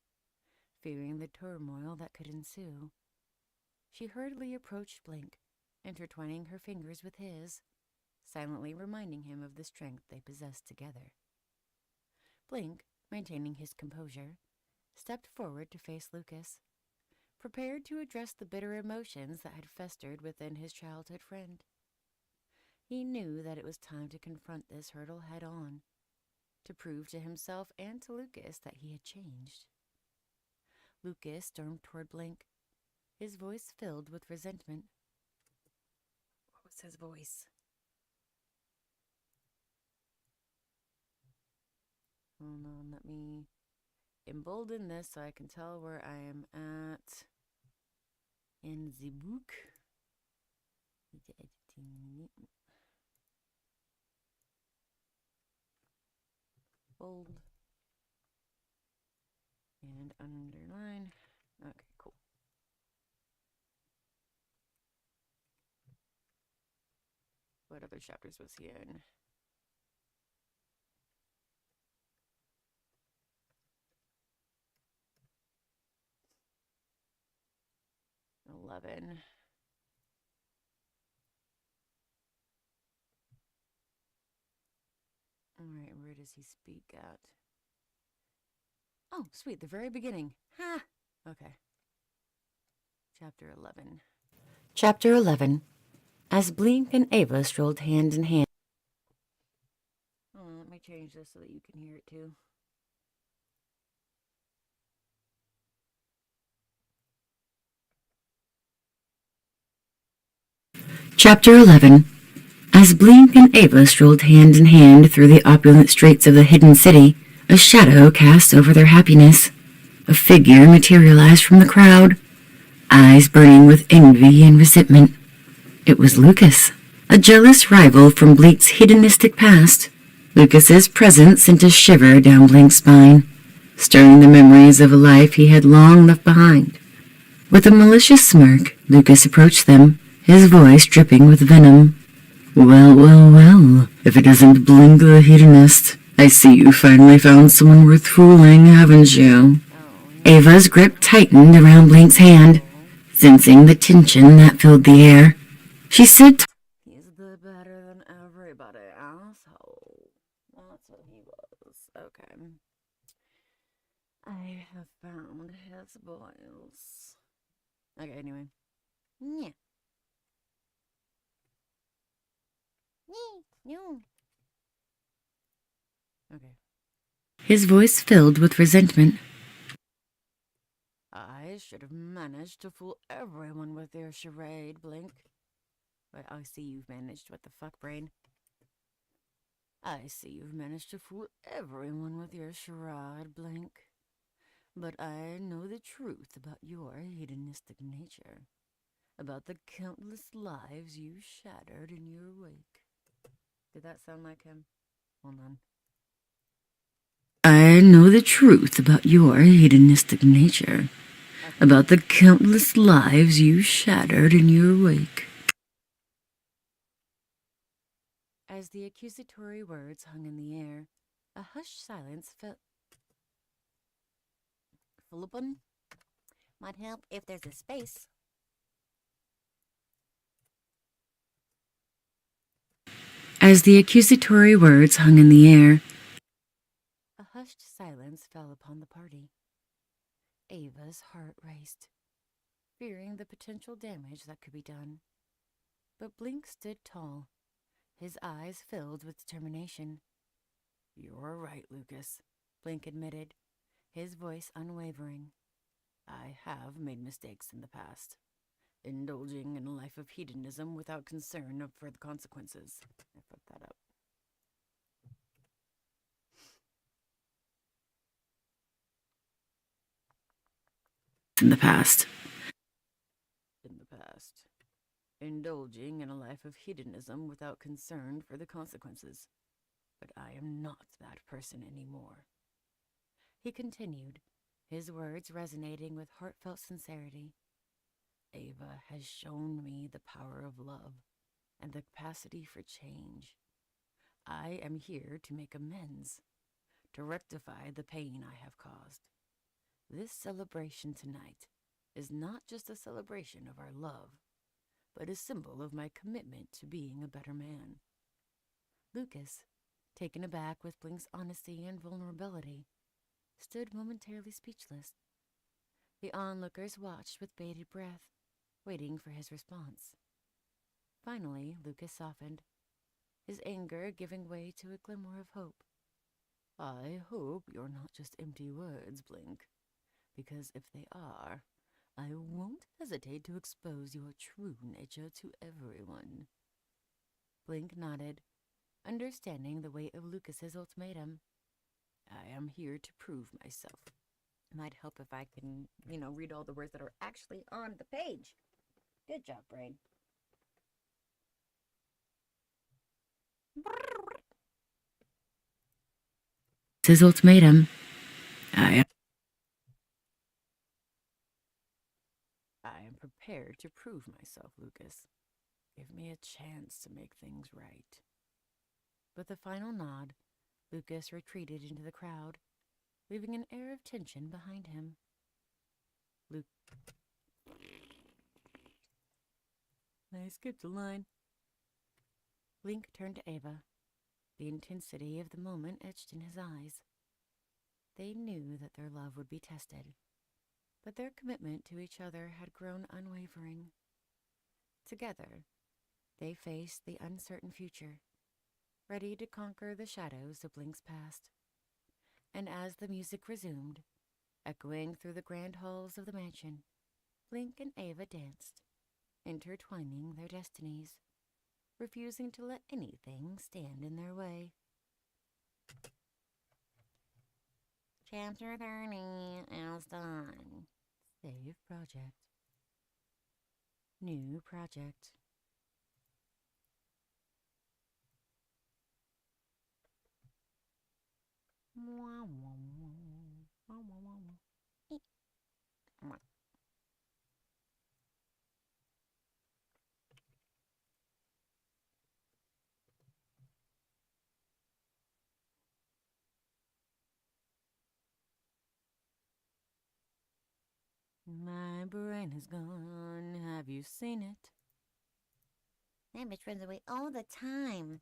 [SPEAKER 1] fearing the turmoil that could ensue. She hurriedly approached Blink, intertwining her fingers with his, silently reminding him of the strength they possessed together. Blink, maintaining his composure, stepped forward to face Lucas, prepared to address the bitter emotions that had festered within his childhood friend. He knew that it was time to confront this hurdle head-on, to prove to himself and to Lucas that he had changed. Lucas stormed toward Blink, his voice filled with resentment. What was his voice? Hold on, let me embolden this so I can tell where I am at in the book. Bold and underline. Okay, cool. What other chapters was he in? 11. Alright, where does he speak at? Oh, sweet, the very beginning. Ha! Okay. Chapter 11. Chapter 11. As Blink and Ava strolled hand in hand. Oh, let me change this so that you can hear it too. Chapter 11. As Blink and Ava strolled hand in hand through the opulent streets of the hidden city, a shadow cast over their happiness. A figure materialized from the crowd, eyes burning with envy and resentment. It was Lucas, a jealous rival from Blink's hedonistic past. Lucas's presence sent a shiver down Blink's spine, stirring the memories of a life he had long left behind. With a malicious smirk, Lucas approached them, his voice dripping with venom. Well, well, well, if it isn't Blink the hedonist, I see you finally found someone worth fooling, haven't you? Ava's grip tightened around Blink's hand, sensing the tension that filled the air. She said, he's the better than everybody, asshole. That's what he was. Okay. I have found his boils. Okay, anyway. Yeah.
[SPEAKER 3] No.
[SPEAKER 1] Okay.
[SPEAKER 4] His voice filled with resentment.
[SPEAKER 1] I should have managed to fool everyone with your charade, Blink. But I see you've managed. What the fuck, brain? I see you've managed to fool everyone with your charade, Blink. But I know the truth about your hedonistic nature. About the countless lives you shattered in your wake. Did that sound like him? Hold on.
[SPEAKER 4] I know the truth about your hedonistic nature.
[SPEAKER 1] Okay.
[SPEAKER 4] About the countless lives you shattered in your wake.
[SPEAKER 1] As the accusatory words hung in the air, a hushed silence fell. Philippin?
[SPEAKER 3] Might help if there's a space.
[SPEAKER 4] As the accusatory words hung in the air,
[SPEAKER 1] A hushed silence fell upon the party. Ava's heart raced, fearing the potential damage that could be done. But Blink stood tall, his eyes filled with determination. You're right, Lucas, Blink admitted, his voice unwavering. I have made mistakes in the past, indulging in a life of hedonism without concern for the consequences. I fucked that up.
[SPEAKER 4] in the past.
[SPEAKER 1] Indulging in a life of hedonism without concern for the consequences. But I am not that person anymore. He continued, his words resonating with heartfelt sincerity. Ava has shown me the power of love and the capacity for change. I am here to make amends, to rectify the pain I have caused. This celebration tonight is not just a celebration of our love, but a symbol of my commitment to being a better man. Lucas, taken aback with Blink's honesty and vulnerability, stood momentarily speechless. The onlookers watched with bated breath, waiting for his response. Finally, Lucas softened, his anger giving way to a glimmer of hope. I hope you're not just empty words, Blink, because if they are, I won't hesitate to expose your true nature to everyone. Blink nodded, understanding the weight of Lucas's ultimatum. I am here to prove myself. Might help if I can, read all the words that are actually on the page. Good job, brain.
[SPEAKER 4] His ultimatum.
[SPEAKER 1] I am prepared to prove myself, Lucas. Give me a chance to make things right. With a final nod, Lucas retreated into the crowd, leaving an air of tension behind him. I skipped a line. Blink turned to Ava, the intensity of the moment etched in his eyes. They knew that their love would be tested, but their commitment to each other had grown unwavering. Together, they faced the uncertain future, ready to conquer the shadows of Blink's past. And as the music resumed, echoing through the grand halls of the mansion, Blink and Ava danced, intertwining their destinies, refusing to let anything stand in their way.
[SPEAKER 3] Chapter 30 is done.
[SPEAKER 1] Save project. New project. My brain is gone. Have you seen it?
[SPEAKER 3] That bitch runs away all the time.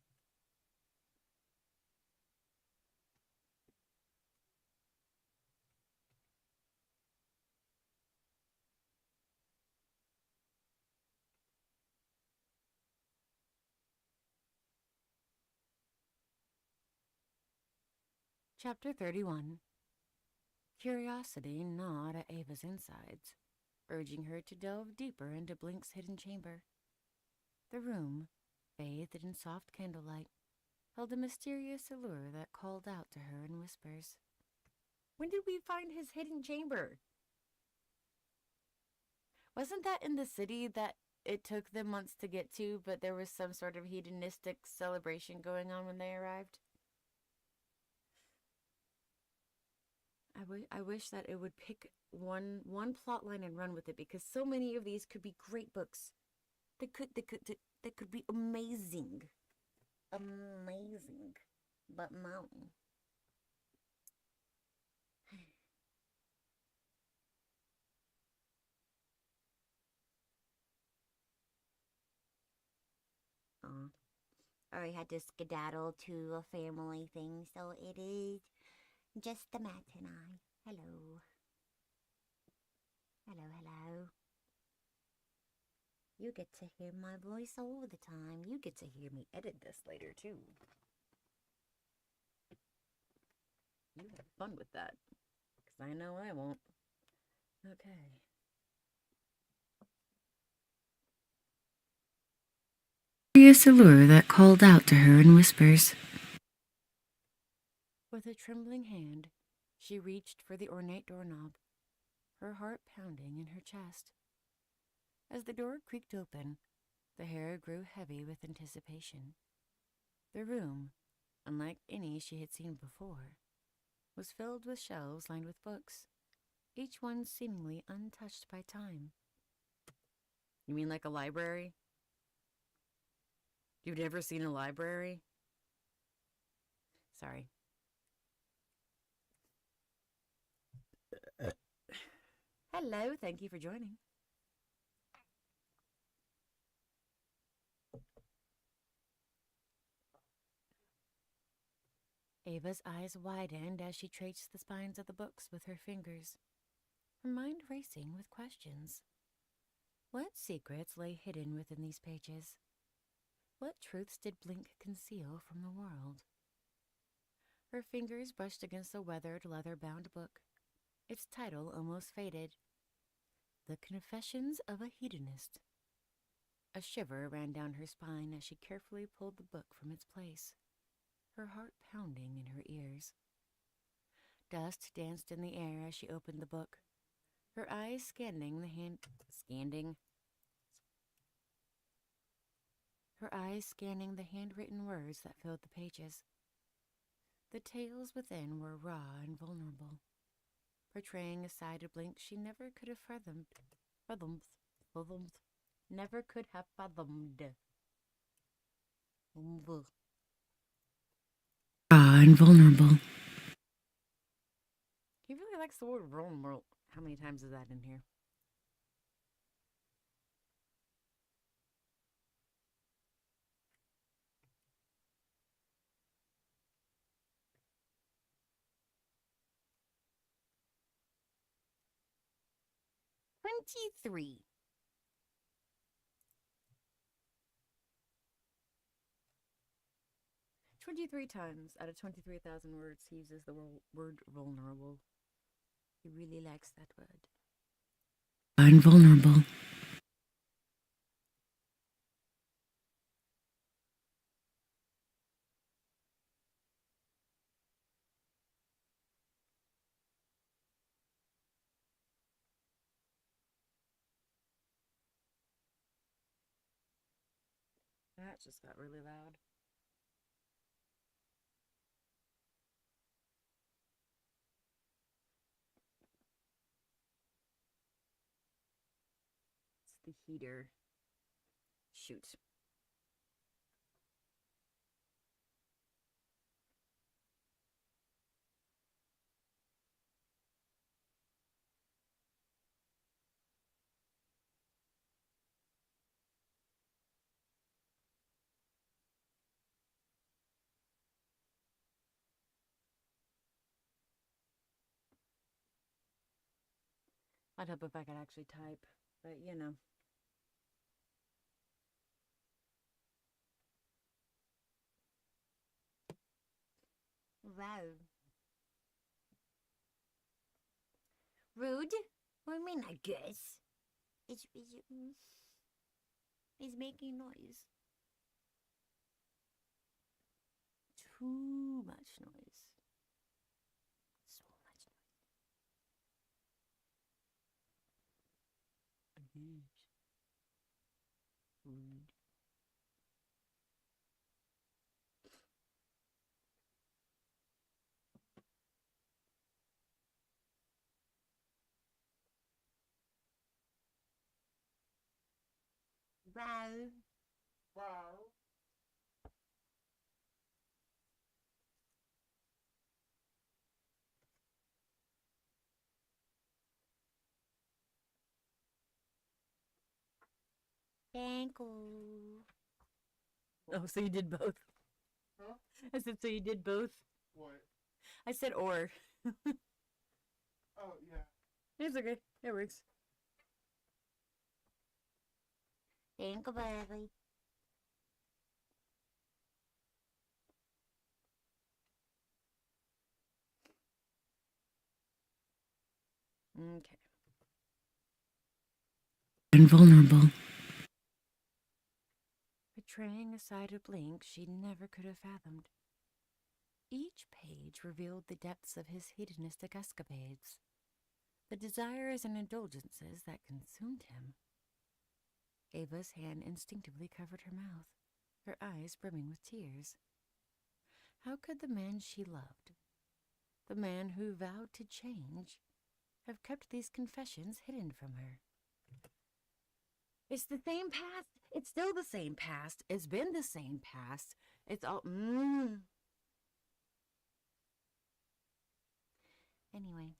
[SPEAKER 1] Chapter 31. Curiosity gnawed at Ava's insides, urging her to delve deeper into Blink's hidden chamber. The room, bathed in soft candlelight, held a mysterious allure that called out to her in whispers. When did we find his hidden chamber? Wasn't that in the city that it took them months to get to, but there was some sort of hedonistic celebration going on when they arrived? I wish that it would pick one plot line and run with it, because so many of these could be great books. They could be amazing. Amazing. But no.
[SPEAKER 3] Oh, I had to skedaddle to a family thing, so it is just the Matt and I. Hello. Hello, hello. You get to hear my voice all the time. You get to hear me edit this later, too.
[SPEAKER 1] You have fun with that, because I know I won't. Okay.
[SPEAKER 4] Mysterious allure that called out to her in whispers.
[SPEAKER 1] With a trembling hand, she reached for the ornate doorknob, her heart pounding in her chest. As the door creaked open, the hair grew heavy with anticipation. The room, unlike any she had seen before, was filled with shelves lined with books, each one seemingly untouched by time. You mean like a library? You've never seen a library? Sorry. Hello, thank you for joining. Ava's eyes widened as she traced the spines of the books with her fingers, her mind racing with questions. What secrets lay hidden within these pages? What truths did Blink conceal from the world? Her fingers brushed against a weathered, leather-bound book. Its title almost faded. The Confessions of a Hedonist. A shiver ran down her spine as she carefully pulled the book from its place, her heart pounding in her ears. Dust danced in the air as she opened the book, her eyes scanning the handwritten words that filled the pages. The tales within were raw and vulnerable, portraying a side of Blink she never could have fathomed. Never could have fathomed.
[SPEAKER 4] Raw and vulnerable.
[SPEAKER 1] He really likes the word vulnerable. How many times is that in here?
[SPEAKER 3] $23.
[SPEAKER 1] 23 times out of 23,000 words he uses the word vulnerable. He really likes that word.
[SPEAKER 4] And vulnerable.
[SPEAKER 1] That just got really loud. It's the heater. Shoot. I'd help if I could actually type, but you know.
[SPEAKER 3] Wow. Rude? What do you mean, I guess? It's making noise. Too much noise. So much noise. Rude. Wow.
[SPEAKER 5] Wow.
[SPEAKER 3] Thank you.
[SPEAKER 1] Oh, so you did both.
[SPEAKER 5] Huh?
[SPEAKER 1] I said, so you did both?
[SPEAKER 5] What?
[SPEAKER 1] I said or.
[SPEAKER 5] Oh, yeah.
[SPEAKER 1] It's okay. It works.
[SPEAKER 3] Thank you, baby.
[SPEAKER 1] Okay.
[SPEAKER 4] And vulnerable.
[SPEAKER 1] Betraying a side of Blink she never could have fathomed. Each page revealed the depths of his hedonistic escapades, the desires and indulgences that consumed him. Ava's hand instinctively covered her mouth, her eyes brimming with tears. How could the man she loved, the man who vowed to change, have kept these confessions hidden from her? It's the same past. It's still the same past. It's been the same past. It's all.
[SPEAKER 3] Anyway.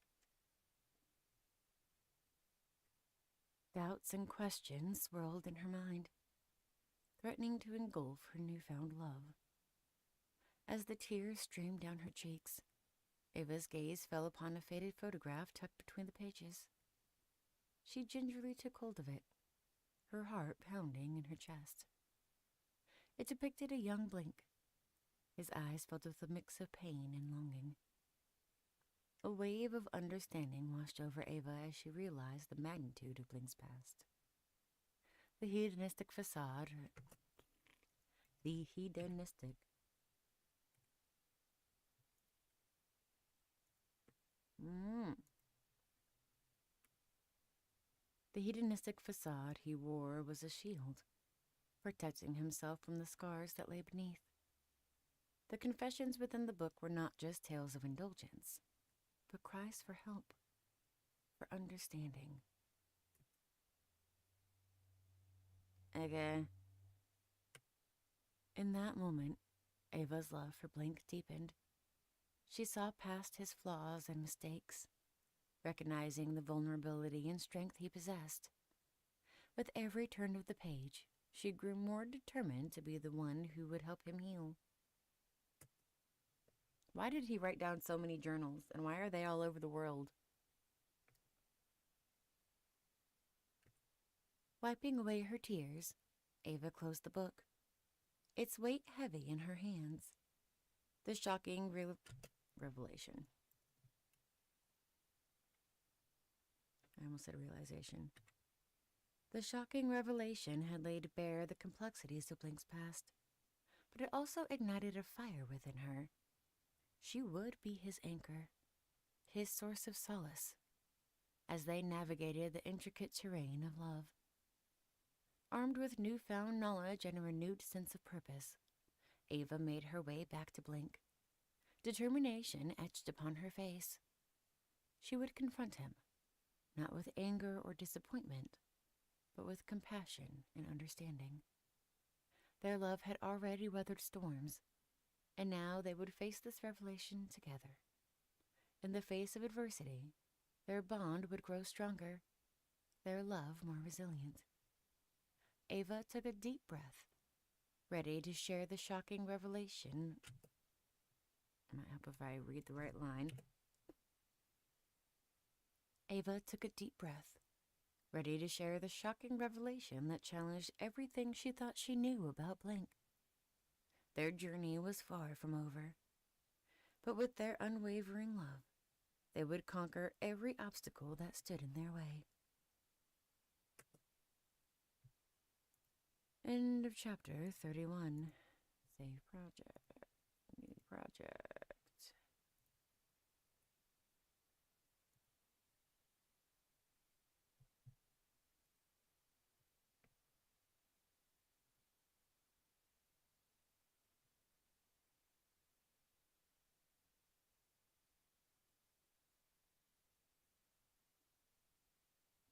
[SPEAKER 1] Doubts and questions swirled in her mind, threatening to engulf her newfound love. As the tears streamed down her cheeks, Ava's gaze fell upon a faded photograph tucked between the pages. She gingerly took hold of it, her heart pounding in her chest. It depicted a young Blink, his eyes filled with a mix of pain and longing. A wave of understanding washed over Ava as she realized the magnitude of Blink's past. The hedonistic facade, the hedonistic The hedonistic facade he wore was a shield, protecting himself from the scars that lay beneath. The confessions within the book were not just tales of indulgence, but cries for help, for understanding. Okay. In that moment, Ava's love for Blink deepened. She saw past his flaws and mistakes, recognizing the vulnerability and strength he possessed. With every turn of the page, she grew more determined to be the one who would help him heal. Why did he write down so many journals, and why are they all over the world? Wiping away her tears, Ava closed the book, its weight heavy in her hands. The shocking revelation. I almost said realization. The shocking revelation had laid bare the complexities of Blink's past, but it also ignited a fire within her. She would be his anchor, his source of solace, as they navigated the intricate terrain of love. Armed with newfound knowledge and a renewed sense of purpose, Ava made her way back to Blink, determination etched upon her face. She would confront him, not with anger or disappointment, but with compassion and understanding. Their love had already weathered storms, and now they would face this revelation together. In the face of adversity, their bond would grow stronger, their love more resilient. Ava took a deep breath, ready to share the shocking revelation. It might help if I read the right line. Ava took a deep breath, ready to share the shocking revelation that challenged everything she thought she knew about Blink. Their journey was far from over, but with their unwavering love, They would conquer every obstacle that stood in their way. End of chapter 31. Save project. New project.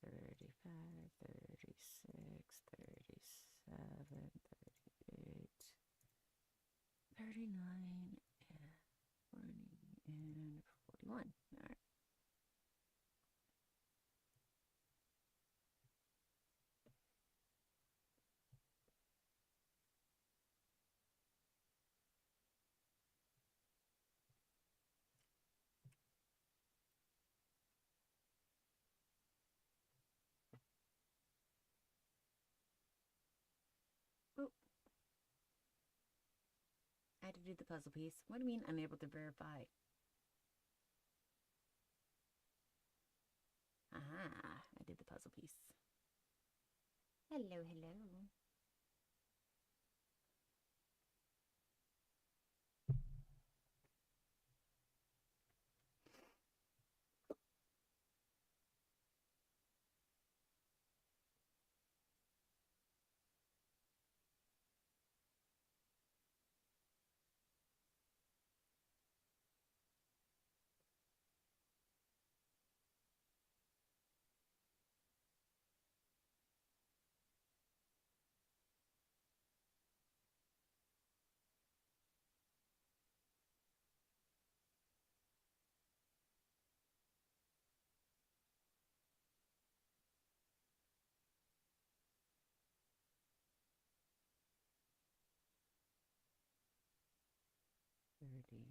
[SPEAKER 1] $35, $36, $37, $38, $39, and $40, and $41. All right. Oh, I had to do the puzzle piece. What do you mean unable to verify? Ah, I did the puzzle piece.
[SPEAKER 3] Hello, hello.
[SPEAKER 1] $38.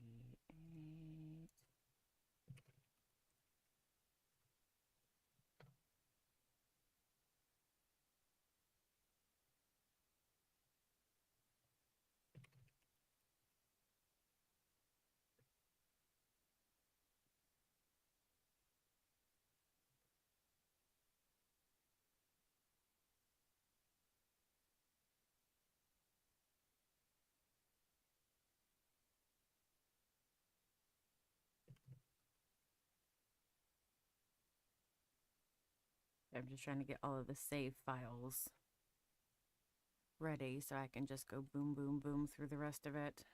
[SPEAKER 1] I'm just trying to get all of the save files ready so I can just go boom, boom, boom through the rest of it.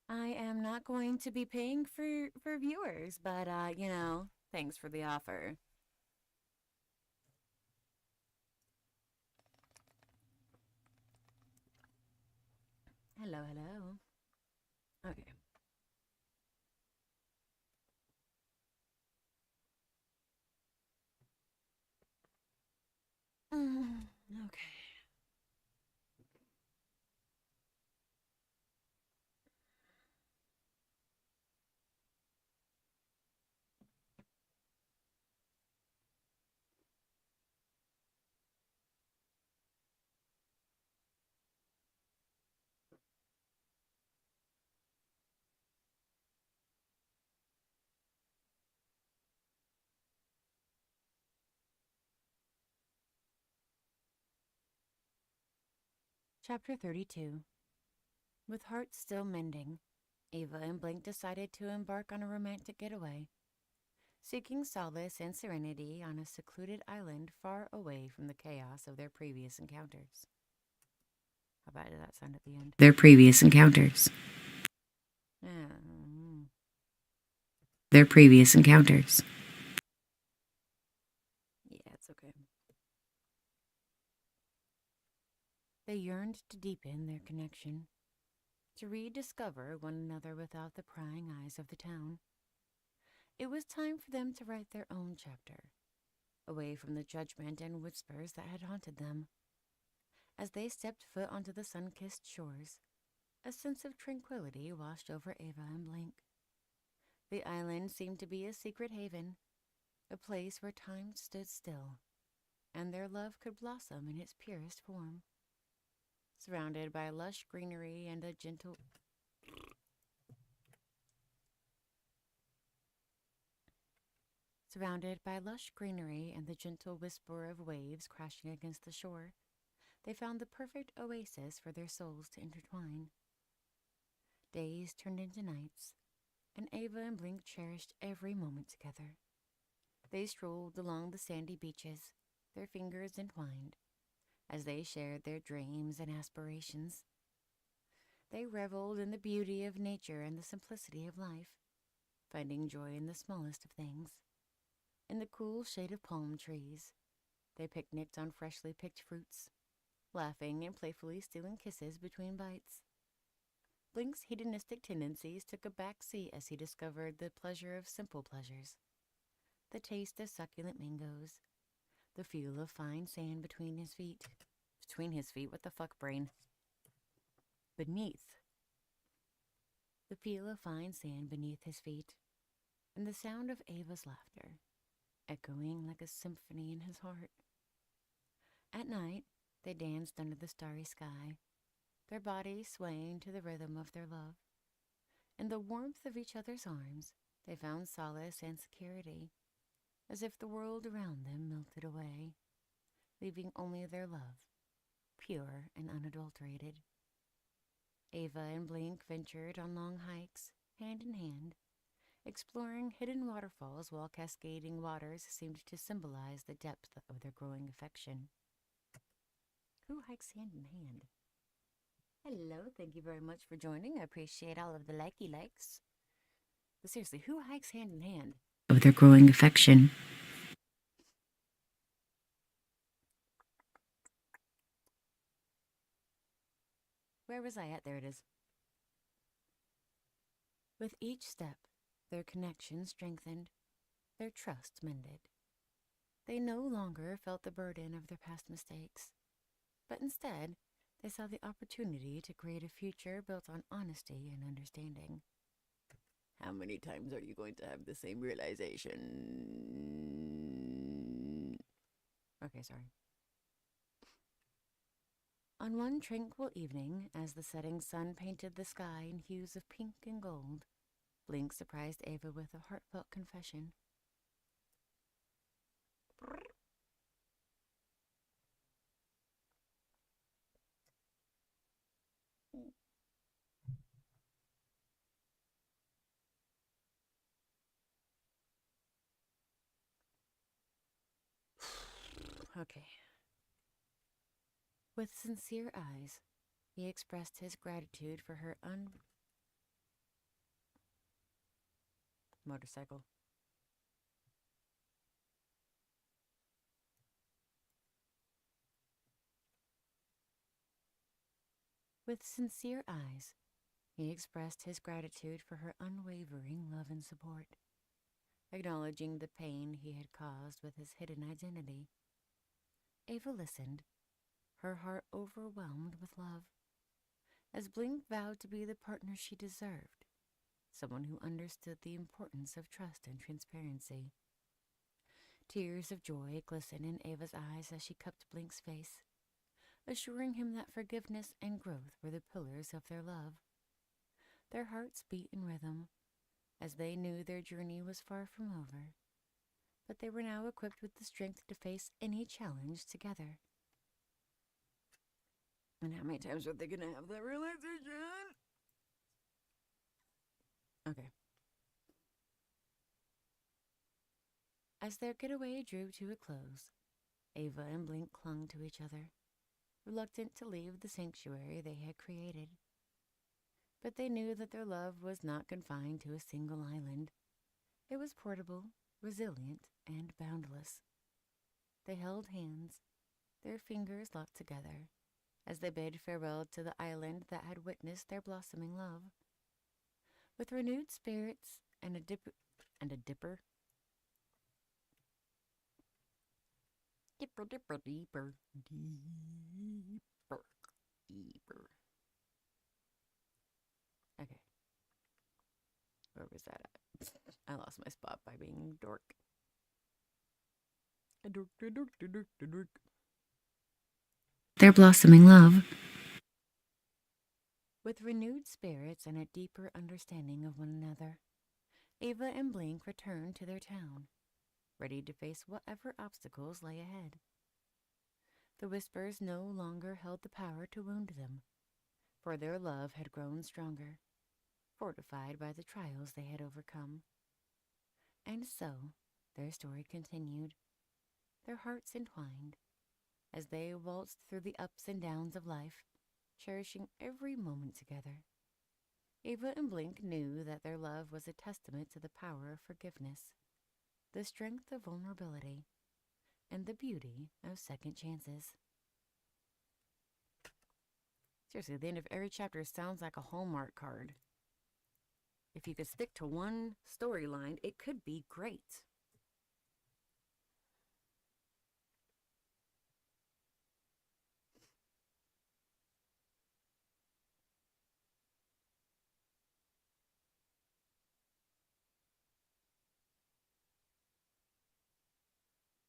[SPEAKER 1] I am not going to be paying for viewers, but thanks for the offer. Hello, hello. Okay. Okay. Chapter 32. With hearts still mending, Ava and Blink decided to embark on a romantic getaway, seeking solace and serenity on a secluded island far away from the chaos of their previous encounters. How bad did that sound at the end?
[SPEAKER 4] Their previous encounters. Their previous encounters.
[SPEAKER 1] Yeah, it's okay. They yearned to deepen their connection, to rediscover one another without the prying eyes of the town. It was time for them to write their own chapter, away from the judgment and whispers that had haunted them. As they stepped foot onto the sun-kissed shores, a sense of tranquility washed over Ava and Blink. The island seemed to be a secret haven, a place where time stood still, and their love could blossom in its purest form. Surrounded by lush greenery and a gentle whisper of waves crashing against the shore, they found the perfect oasis for their souls to intertwine. Days turned into nights, and Ava and Blink cherished every moment together. They strolled along the sandy beaches, their fingers entwined, as they shared their dreams and aspirations. They reveled in the beauty of nature and the simplicity of life, finding joy in the smallest of things. In the cool shade of palm trees, they picnicked on freshly picked fruits, laughing and playfully stealing kisses between bites. Blink's hedonistic tendencies took a back seat as he discovered the pleasure of simple pleasures. The taste of succulent mangoes, the feel of fine sand between his feet. What the fuck, brain? The feel of fine sand beneath his feet, and the sound of Ava's laughter, echoing like a symphony in his heart. At night, they danced under the starry sky, their bodies swaying to the rhythm of their love. In the warmth of each other's arms, they found solace and security, as if the world around them melted away, leaving only their love, pure and unadulterated. Ava and Blink ventured on long hikes, hand in hand, exploring hidden waterfalls while cascading waters seemed to symbolize the depth of their growing affection. Who hikes hand in hand? Hello, thank you very much for joining. I appreciate all of the likes. But seriously, who hikes hand in hand?
[SPEAKER 4] Of their growing affection.
[SPEAKER 1] Where was I at? There it is. With each step, their connection strengthened, their trust mended. They no longer felt the burden of their past mistakes, but instead, they saw the opportunity to create a future built on honesty and understanding. How many times are you going to have the same realization? Okay, sorry. On one tranquil evening, as the setting sun painted the sky in hues of pink and gold, Blink surprised Ava with a heartfelt confession. Okay. With sincere eyes, he expressed his gratitude for her motorcycle. With sincere eyes, he expressed his gratitude for her unwavering love and support, acknowledging the pain he had caused with his hidden identity. Ava listened, her heart overwhelmed with love, as Blink vowed to be the partner she deserved, someone who understood the importance of trust and transparency. Tears of joy glistened in Ava's eyes as she cupped Blink's face, assuring him that forgiveness and growth were the pillars of their love. Their hearts beat in rhythm, as they knew their journey was far from over, but they were now equipped with the strength to face any challenge together. And how many times are they going to have that realization? Okay. As their getaway drew to a close, Ava and Blink clung to each other, reluctant to leave the sanctuary they had created. But they knew that their love was not confined to a single island. It was portable, resilient, and boundless. They held hands, their fingers locked together, as they bid farewell to the island that had witnessed their blossoming love. With renewed spirits and a dipper. Dipper, dipper, deeper, deeper, deeper. Okay. Where was that at? I lost my spot by being a dork. A dork, a dork, a dork, a dork.
[SPEAKER 4] Their blossoming love.
[SPEAKER 1] With renewed spirits and a deeper understanding of one another, Ava and Blink returned to their town, ready to face whatever obstacles lay ahead. The whispers no longer held the power to wound them, for their love had grown stronger, fortified by the trials they had overcome. And so, their story continued, their hearts entwined, as they waltzed through the ups and downs of life, cherishing every moment together. Ava and Blink knew that their love was a testament to the power of forgiveness, the strength of vulnerability, and the beauty of second chances. Seriously, the end of every chapter sounds like a Hallmark card. If you could stick to one storyline, it could be great.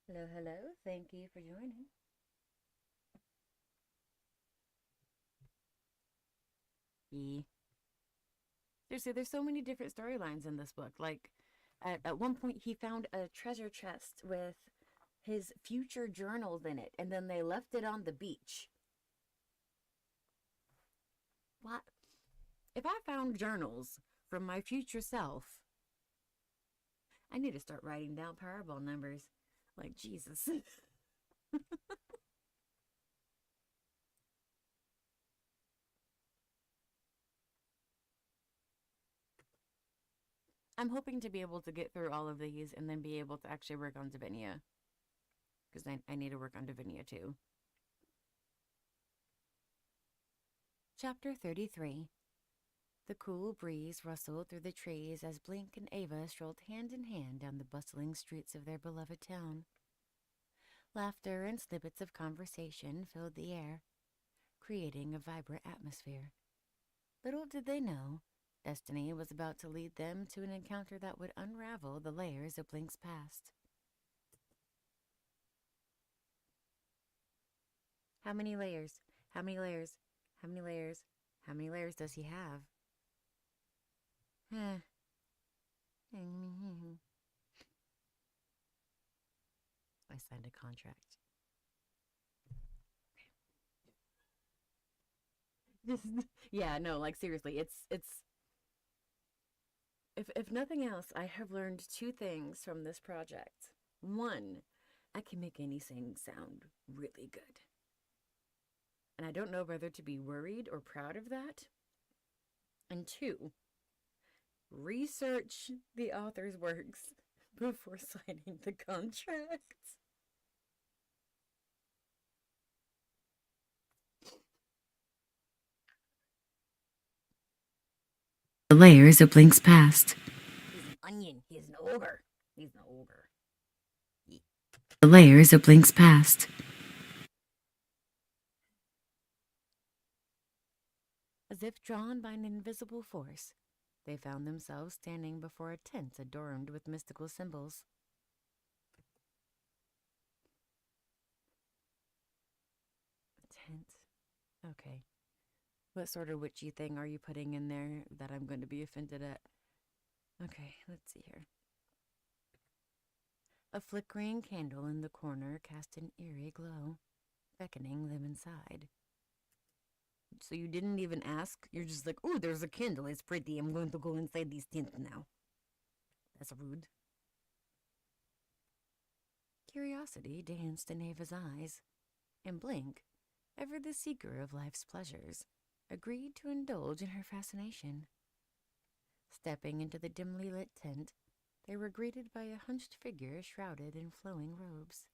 [SPEAKER 1] Hello, hello. Thank you for joining. Seriously, there's so many different storylines in this book. Like, at one point, he found a treasure chest with his future journals in it, and then they left it on the beach. What? If I found journals from my future self, I need to start writing down Powerball numbers. Like, Jesus. I'm hoping to be able to get through all of these and then be able to actually work on Davinia. Because I need to work on Davinia too. Chapter 33. The cool breeze rustled through the trees as Blink and Ava strolled hand in hand down the bustling streets of their beloved town. Laughter and snippets of conversation filled the air, creating a vibrant atmosphere. Little did they know, destiny was about to lead them to an encounter that would unravel the layers of Blink's past. How many layers? How many layers? How many layers? How many layers does he have? I signed a contract. Yeah, no, like seriously, it's if nothing else, I have learned two things from this project. One, I can make anything sound really good. And I don't know whether to be worried or proud of that. And two, research the author's works before signing the contract.
[SPEAKER 4] The layers of Blink's past.
[SPEAKER 1] He's an onion. He's an ogre. He's an ogre.
[SPEAKER 4] The layers of Blink's past.
[SPEAKER 1] As if drawn by an invisible force, they found themselves standing before a tent adorned with mystical symbols. A tent? Okay. What sort of witchy thing are you putting in there that I'm going to be offended at? Okay, let's see here. A flickering candle in the corner cast an eerie glow, beckoning them inside. So you didn't even ask? You're just like, oh, there's a candle. It's pretty. I'm going to go inside these tents now. That's rude. Curiosity danced in Ava's eyes, and Blink, ever the seeker of life's pleasures, agreed to indulge in her fascination. Stepping into the dimly lit tent, they were greeted by a hunched figure shrouded in flowing robes.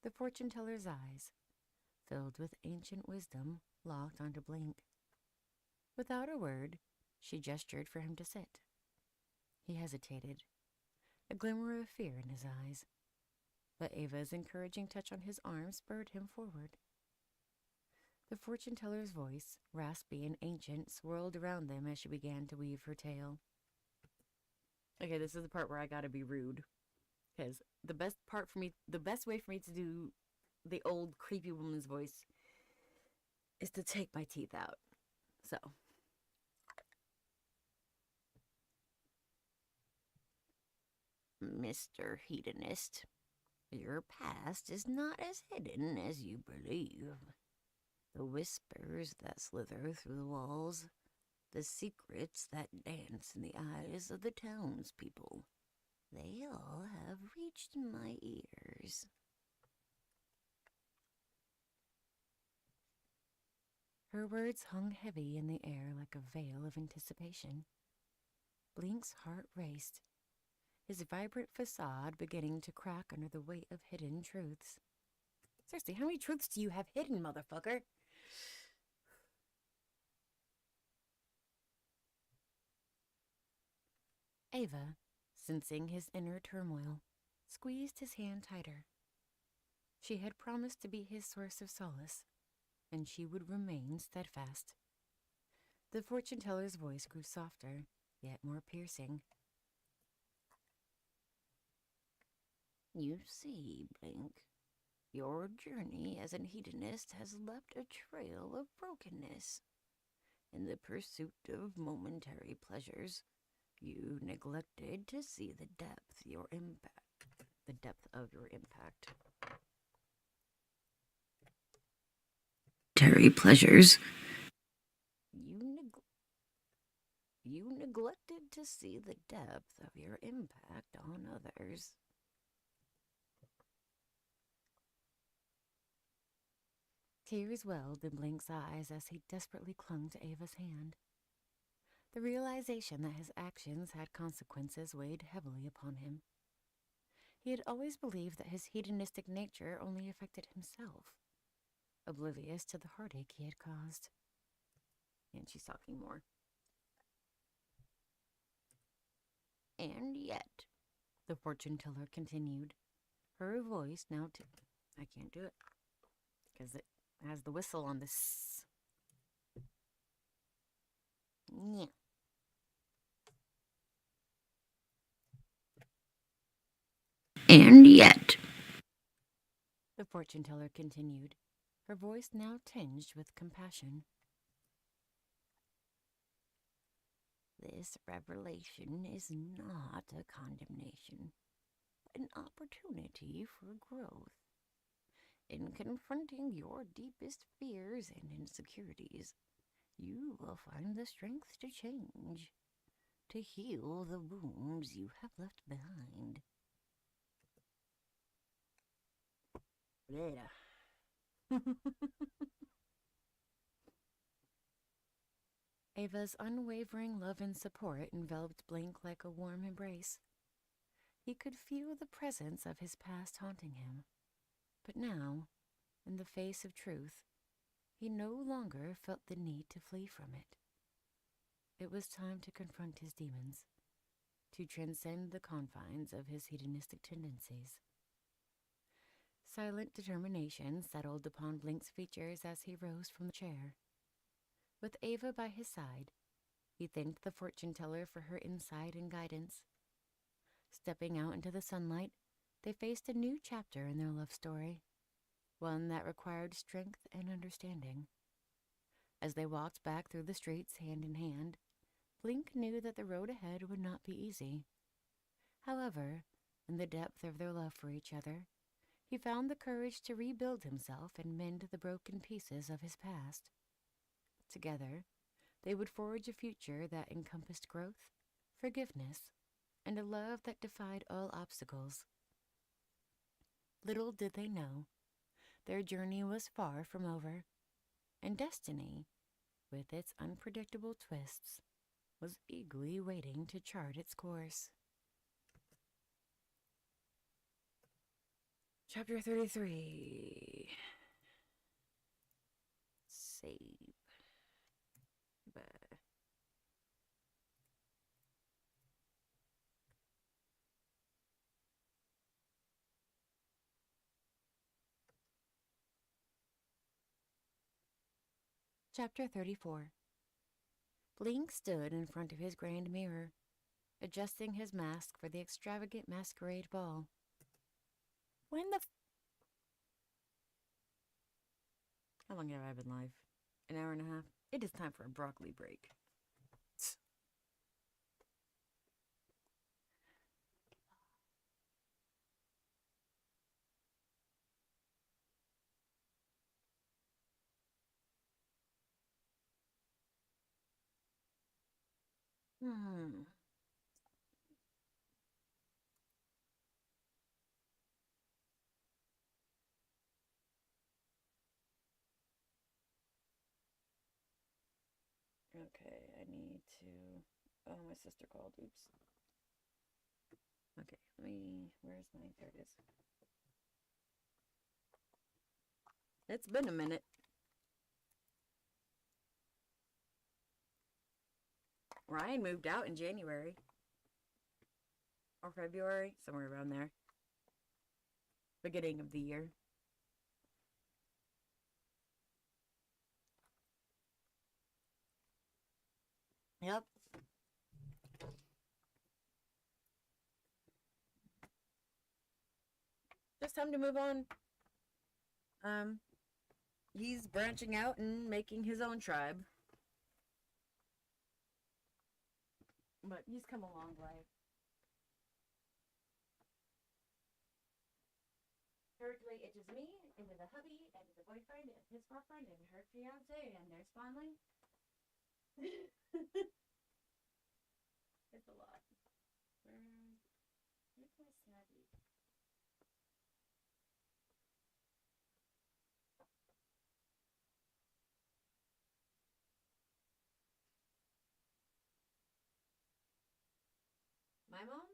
[SPEAKER 1] The fortune teller's eyes, filled with ancient wisdom, locked onto Blink. Without a word, she gestured for him to sit. He hesitated, a glimmer of fear in his eyes, but Ava's encouraging touch on his arm spurred him forward. The fortune teller's voice, raspy and ancient, swirled around them as she began to weave her tale. Okay, this is the part where I gotta be rude, because the best way for me to do the old creepy woman's voice is to take my teeth out. So, Mr. Hedonist, your past is not as hidden as you believe. The whispers that slither through the walls, the secrets that dance in the eyes of the townspeople, they all have reached my ears. Her words hung heavy in the air like a veil of anticipation. Blink's heart raced, his vibrant facade beginning to crack under the weight of hidden truths. Seriously, how many truths do you have hidden, motherfucker? Ava, sensing his inner turmoil, squeezed his hand tighter. She had promised to be his source of solace, and she would remain steadfast. The fortune teller's voice grew softer, yet more piercing. You see, Blink, your journey as an hedonist has left a trail of brokenness. In the pursuit of momentary pleasures, you neglected to see the depth of your impact.
[SPEAKER 4] Terry pleasures.
[SPEAKER 1] You neglected to see the depth of your impact on others. Tears welled in Blink's eyes as he desperately clung to Ava's hand. The realization that his actions had consequences weighed heavily upon him. He had always believed that his hedonistic nature only affected himself, oblivious to the heartache he had caused. And she's talking more. And yet, the fortune teller continued, her voice now I can't do it, because it has the whistle on this. Yeah.
[SPEAKER 4] And yet,
[SPEAKER 1] The fortune teller continued, her voice now tinged with compassion. This revelation is not a condemnation, but an opportunity for growth. In confronting your deepest fears and insecurities, you will find the strength to change, to heal the wounds you have left behind. Ava's unwavering love and support enveloped Blink like a warm embrace. He could feel the presence of his past haunting him, but now, in the face of truth, he no longer felt the need to flee from it. It was time to confront his demons, to transcend the confines of his hedonistic tendencies. Silent determination settled upon Blink's features as he rose from the chair. With Ava by his side, he thanked the fortune teller for her insight and guidance. Stepping out into the sunlight, they faced a new chapter in their love story, one that required strength and understanding. As they walked back through the streets hand in hand, Blink knew that the road ahead would not be easy. However, in the depth of their love for each other, he found the courage to rebuild himself and mend the broken pieces of his past. Together, they would forge a future that encompassed growth, forgiveness, and a love that defied all obstacles. Little did they know, their journey was far from over, and destiny, with its unpredictable twists, was eagerly waiting to chart its course. Chapter 33. Save. Chapter 34. Blink stood in front of his grand mirror, adjusting his mask for the extravagant masquerade ball. When the How long have I been live? An hour and a half? It is time for a broccoli break. Hmm. Okay, I need to... Oh, my sister called. Oops. Okay, Where's my... There it is. It's been a minute. Ryan moved out in January. Or February, somewhere around there. Beginning of the year. Yep. Just time to move on. He's branching out and making his own tribe. But he's come a long way. Currently, it is me, and the hubby, and the boyfriend, and his girlfriend, and her fiance, and their spawnling. It's a lot. Where's my snazzy? My mom?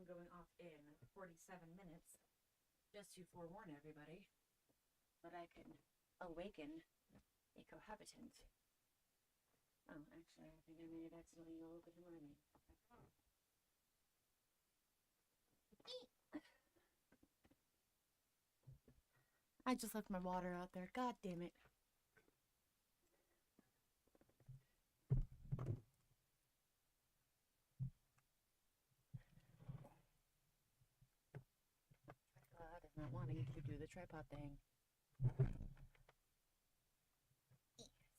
[SPEAKER 1] alarm going off in 47 minutes, just to forewarn everybody. But I can awaken a cohabitant. Oh, actually, I think I may have accidentally opened the alarm. I just left my water out there. God damn it. Does not want to do the tripod thing.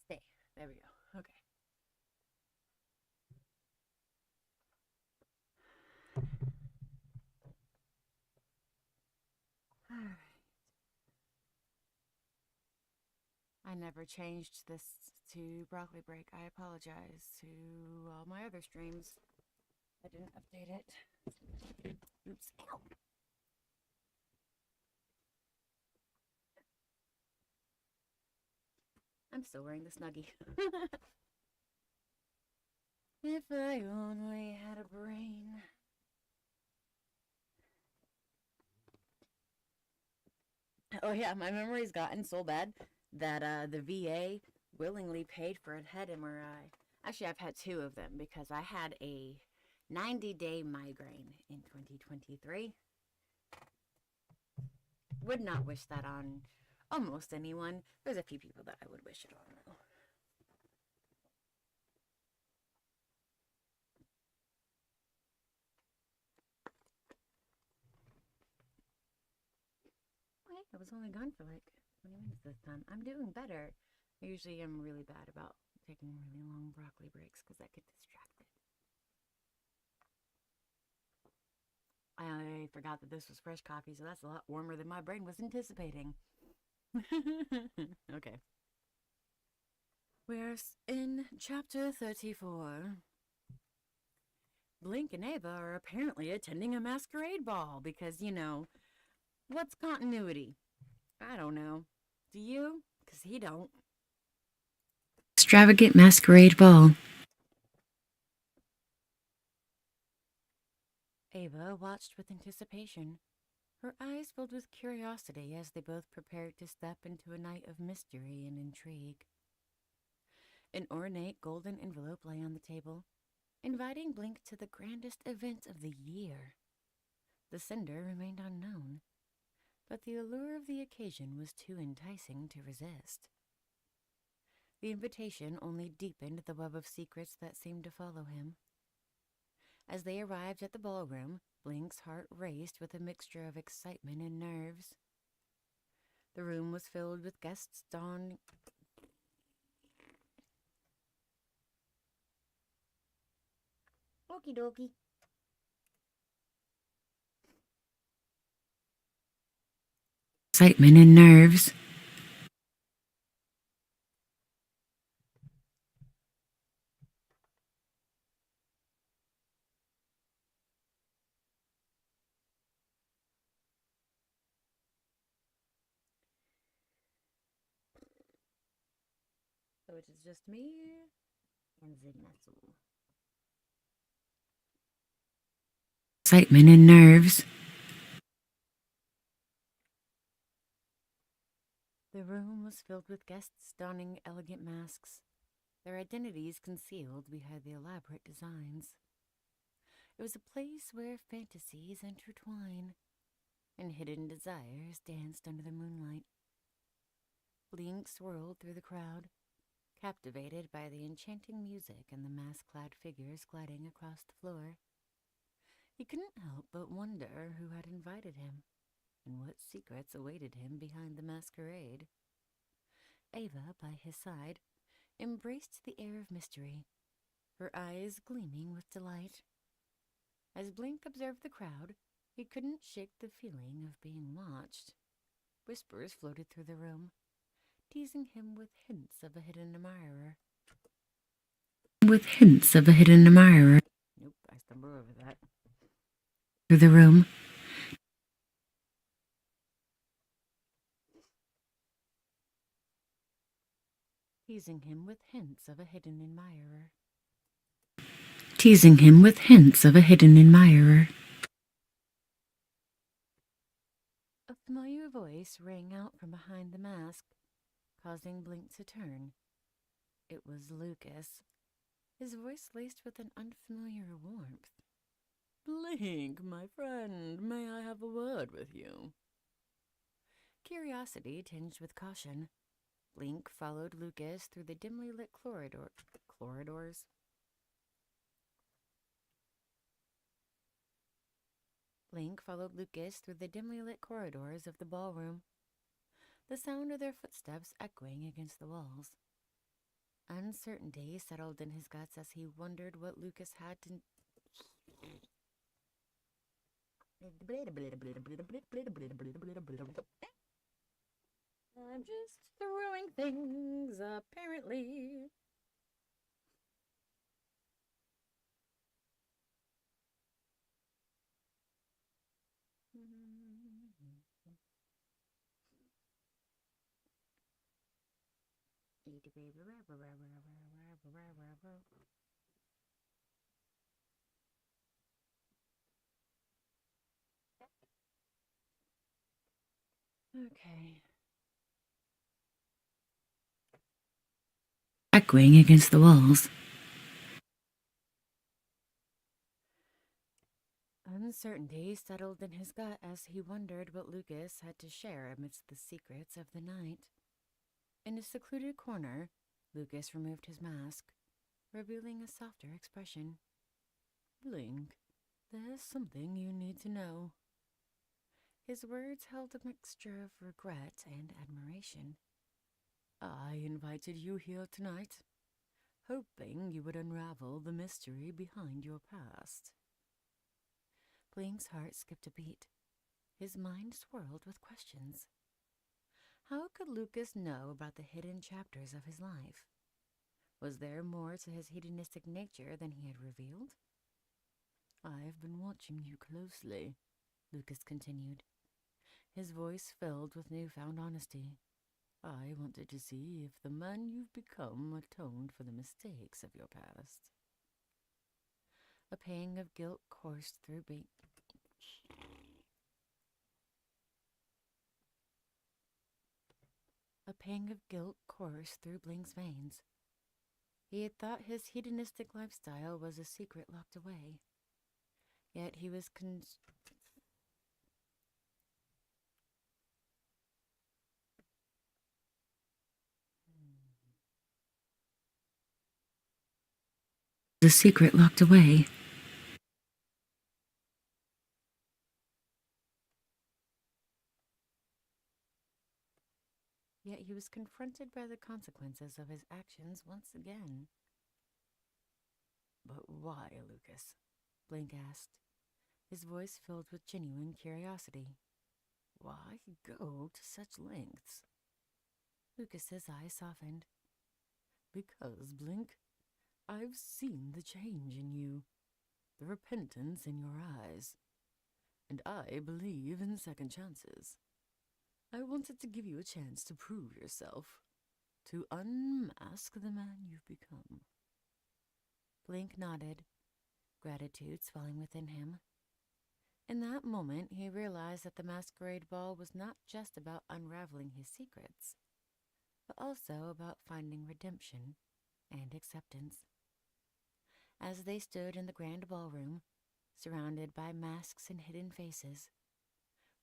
[SPEAKER 1] Stay. There we go. Okay. All right. I never changed this to broccoli break. I apologize to all my other streams. I didn't update it. Oops. Ow. I'm still wearing the Snuggie. If I only had a brain. Oh yeah, my memory's gotten so bad that the VA willingly paid for a head MRI. Actually, I've had two of them because I had a 90-day migraine in 2023. Would not wish that on almost anyone. There's a few people that I would wish it on, though. I was only gone for like 20 minutes this time. I'm doing better. Usually I'm really bad about taking really long broccoli breaks because I get distracted. I forgot that this was fresh coffee, so that's a lot warmer than my brain was anticipating. Okay. We're in chapter 34. Blink and Ava are apparently attending a masquerade ball because, you know, what's continuity? I don't know. Do you? Because he don't.
[SPEAKER 4] Extravagant masquerade ball.
[SPEAKER 1] Ava watched with anticipation, her eyes filled with curiosity as they both prepared to step into a night of mystery and intrigue. An ornate golden envelope lay on the table, inviting Blink to the grandest event of the year. The sender remained unknown, but the allure of the occasion was too enticing to resist. The invitation only deepened the web of secrets that seemed to follow him. As they arrived at the ballroom, Blink's heart raced with a mixture of excitement and nerves. The room was filled with guests donning
[SPEAKER 3] Okie dokie.
[SPEAKER 4] Excitement and nerves.
[SPEAKER 1] So it is just me
[SPEAKER 3] And Zignasu.
[SPEAKER 4] Excitement and nerves.
[SPEAKER 1] The room was filled with guests donning elegant masks, their identities concealed behind the elaborate designs. It was a place where fantasies intertwine and hidden desires danced under the moonlight. Blink swirled through the crowd, captivated by the enchanting music and the mask-clad figures gliding across the floor. He couldn't help but wonder who had invited him, and what secrets awaited him behind the masquerade. Ava, by his side, embraced the air of mystery, her eyes gleaming with delight. As Blink observed the crowd, he couldn't shake the feeling of being watched. Whispers floated through the room, teasing him with hints of a hidden admirer.
[SPEAKER 4] With hints of a hidden admirer.
[SPEAKER 1] Nope, I stumbled over that.
[SPEAKER 4] Through the room.
[SPEAKER 1] Teasing him with hints of a hidden admirer.
[SPEAKER 4] Teasing him with hints of a hidden admirer.
[SPEAKER 1] new voice rang out from behind the mask, causing Blink to turn. It was Lucas, his voice laced with an unfamiliar warmth. "Blink, my friend, may I have a word with you?" Curiosity tinged with caution, Blink followed Lucas through the dimly lit corridors. Blink followed Lucas through the dimly lit corridors of the ballroom, the sound of their footsteps echoing against the walls. Uncertainty settled in his guts as he wondered what Lucas had to... I'm just throwing things, apparently. Okay.
[SPEAKER 4] Echoing against the walls.
[SPEAKER 1] Uncertainty settled in his gut as he wondered what Lucas had to share amidst the secrets of the night. In a secluded corner, Lucas removed his mask, revealing a softer expression. "Blink, there's something you need to know." His words held a mixture of regret and admiration. "I invited you here tonight, hoping you would unravel the mystery behind your past." Blink's heart skipped a beat. His mind swirled with questions. How could Lucas know about the hidden chapters of his life? Was there more to his hedonistic nature than he had revealed? "I've been watching you closely," Lucas continued, his voice filled with newfound honesty. "I wanted to see if the man you've become atoned for the mistakes of your past." A pang of guilt coursed through Blink's veins. He had thought his hedonistic lifestyle was a secret locked away. Yet he was
[SPEAKER 4] The secret locked away.
[SPEAKER 1] confronted by the consequences of his actions once again. "But why, Lucas?" Blink asked, his voice filled with genuine curiosity. "Why go to such lengths?" Lucas's eyes softened. "Because, Blink, I've seen the change in you, the repentance in your eyes, and I believe in second chances. I wanted to give you a chance to prove yourself, to unmask the man you've become." Blink nodded, gratitude swelling within him. In that moment, he realized that the masquerade ball was not just about unraveling his secrets, but also about finding redemption and acceptance. As they stood in the grand ballroom, surrounded by masks and hidden faces,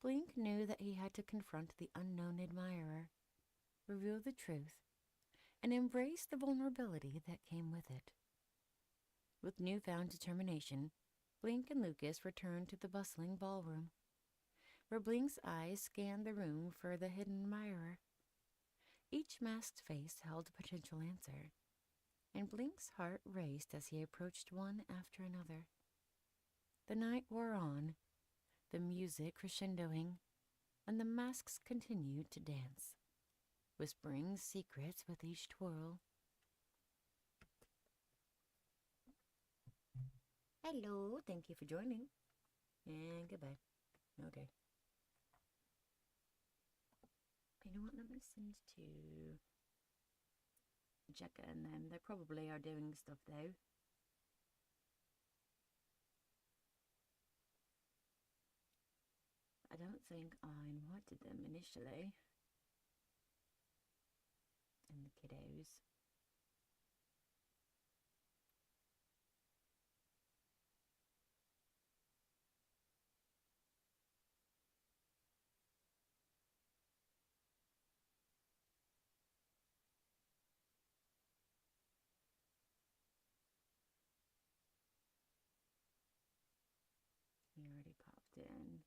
[SPEAKER 1] Blink knew that he had to confront the unknown admirer, reveal the truth, and embrace the vulnerability that came with it. With newfound determination, Blink and Lucas returned to the bustling ballroom, where Blink's eyes scanned the room for the hidden admirer. Each masked face held a potential answer, and Blink's heart raced as he approached one after another. The night wore on, the music crescendoing, and the masks continued to dance, whispering secrets with each twirl. Hello, thank you for joining. And goodbye. Okay. You know what, let me send to Jekka and them. They probably are doing stuff though. I don't think I wanted them initially. And the kiddos. He already popped in.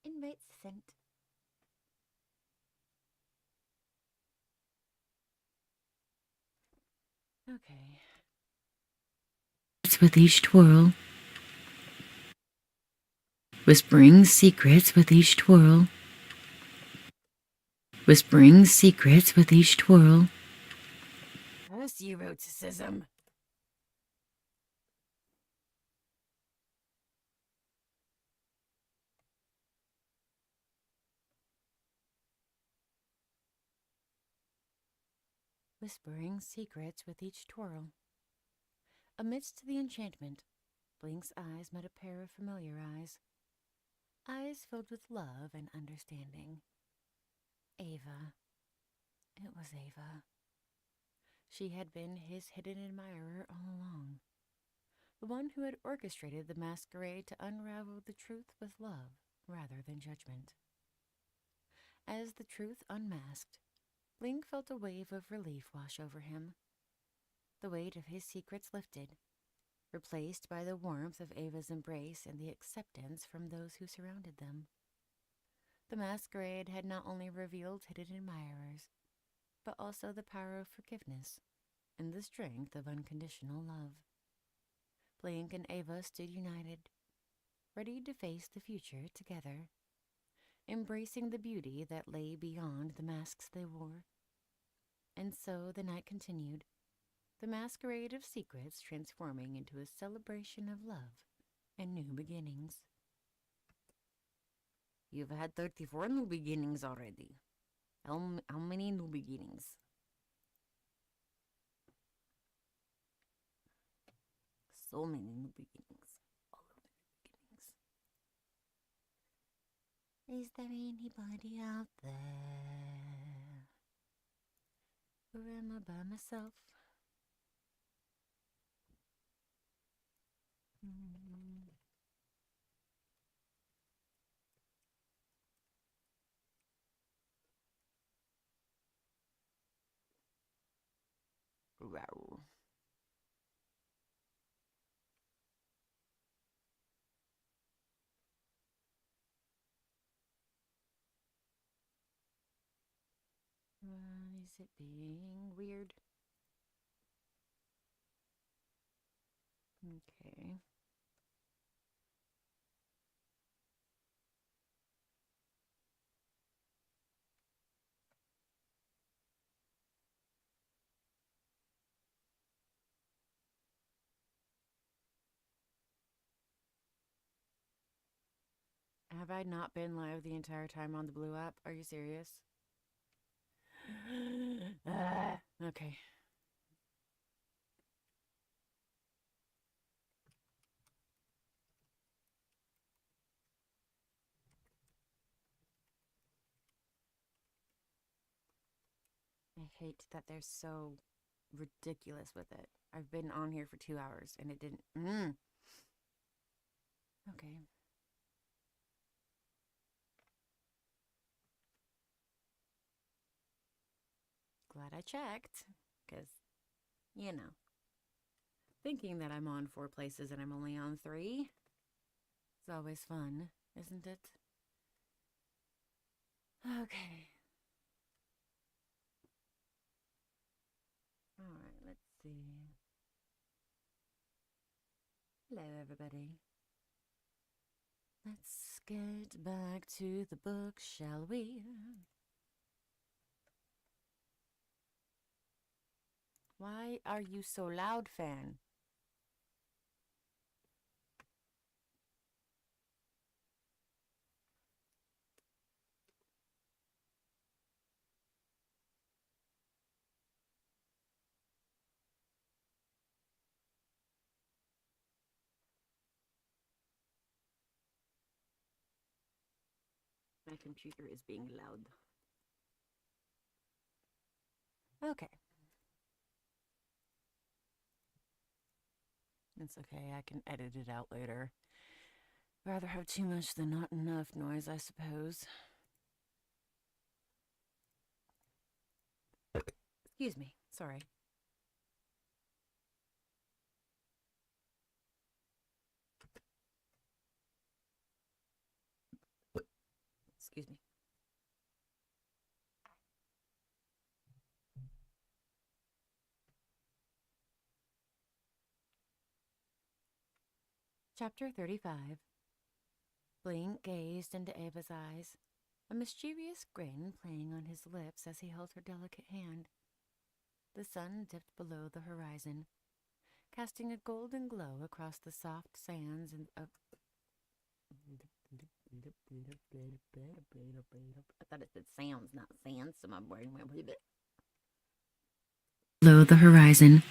[SPEAKER 3] Invite sent.
[SPEAKER 1] Okay.
[SPEAKER 4] With each twirl. Whispering secrets with each twirl. Whispering secrets with each twirl.
[SPEAKER 1] Curse eroticism. Whispering secrets with each twirl. Amidst the enchantment, Blink's eyes met a pair of familiar eyes. Eyes filled with love and understanding. Ava. It was Ava. She had been his hidden admirer all along. The one who had orchestrated the masquerade to unravel the truth with love rather than judgment. As the truth unmasked, Blink felt a wave of relief wash over him. The weight of his secrets lifted, replaced by the warmth of Ava's embrace and the acceptance from those who surrounded them. The masquerade had not only revealed hidden admirers, but also the power of forgiveness and the strength of unconditional love. Blink and Ava stood united, ready to face the future together, embracing the beauty that lay beyond the masks they wore. And so the night continued, the masquerade of secrets transforming into a celebration of love and new beginnings. You've had 34 new beginnings already. How many new beginnings? So many new beginnings. All of the new beginnings.
[SPEAKER 3] Is there anybody out there?
[SPEAKER 1] Or am I by myself? Wow. Is it being weird? Okay. Have I not been live the entire time on the Blue app? Are you serious? Okay. I hate that they're so ridiculous with it. I've been on here for 2 hours and it didn't. Okay. Glad I checked. Because, you know, thinking that I'm on 4 places and I'm only on 3 is always fun, isn't it? Okay. Alright, let's see. Hello, everybody. Let's get back to the book, shall we? Why are you so loud, fan? My computer is being loud. Okay. It's okay, I can edit it out later. Rather have too much than not enough noise, I suppose. Excuse me, sorry. Excuse me. Chapter 35. Blink gazed into Ava's eyes, a mischievous grin playing on his lips as he held her delicate hand. The sun dipped below the horizon, casting a golden glow across the soft sands and I thought it said sounds, not sands, so my brain went with it.
[SPEAKER 4] Below the horizon.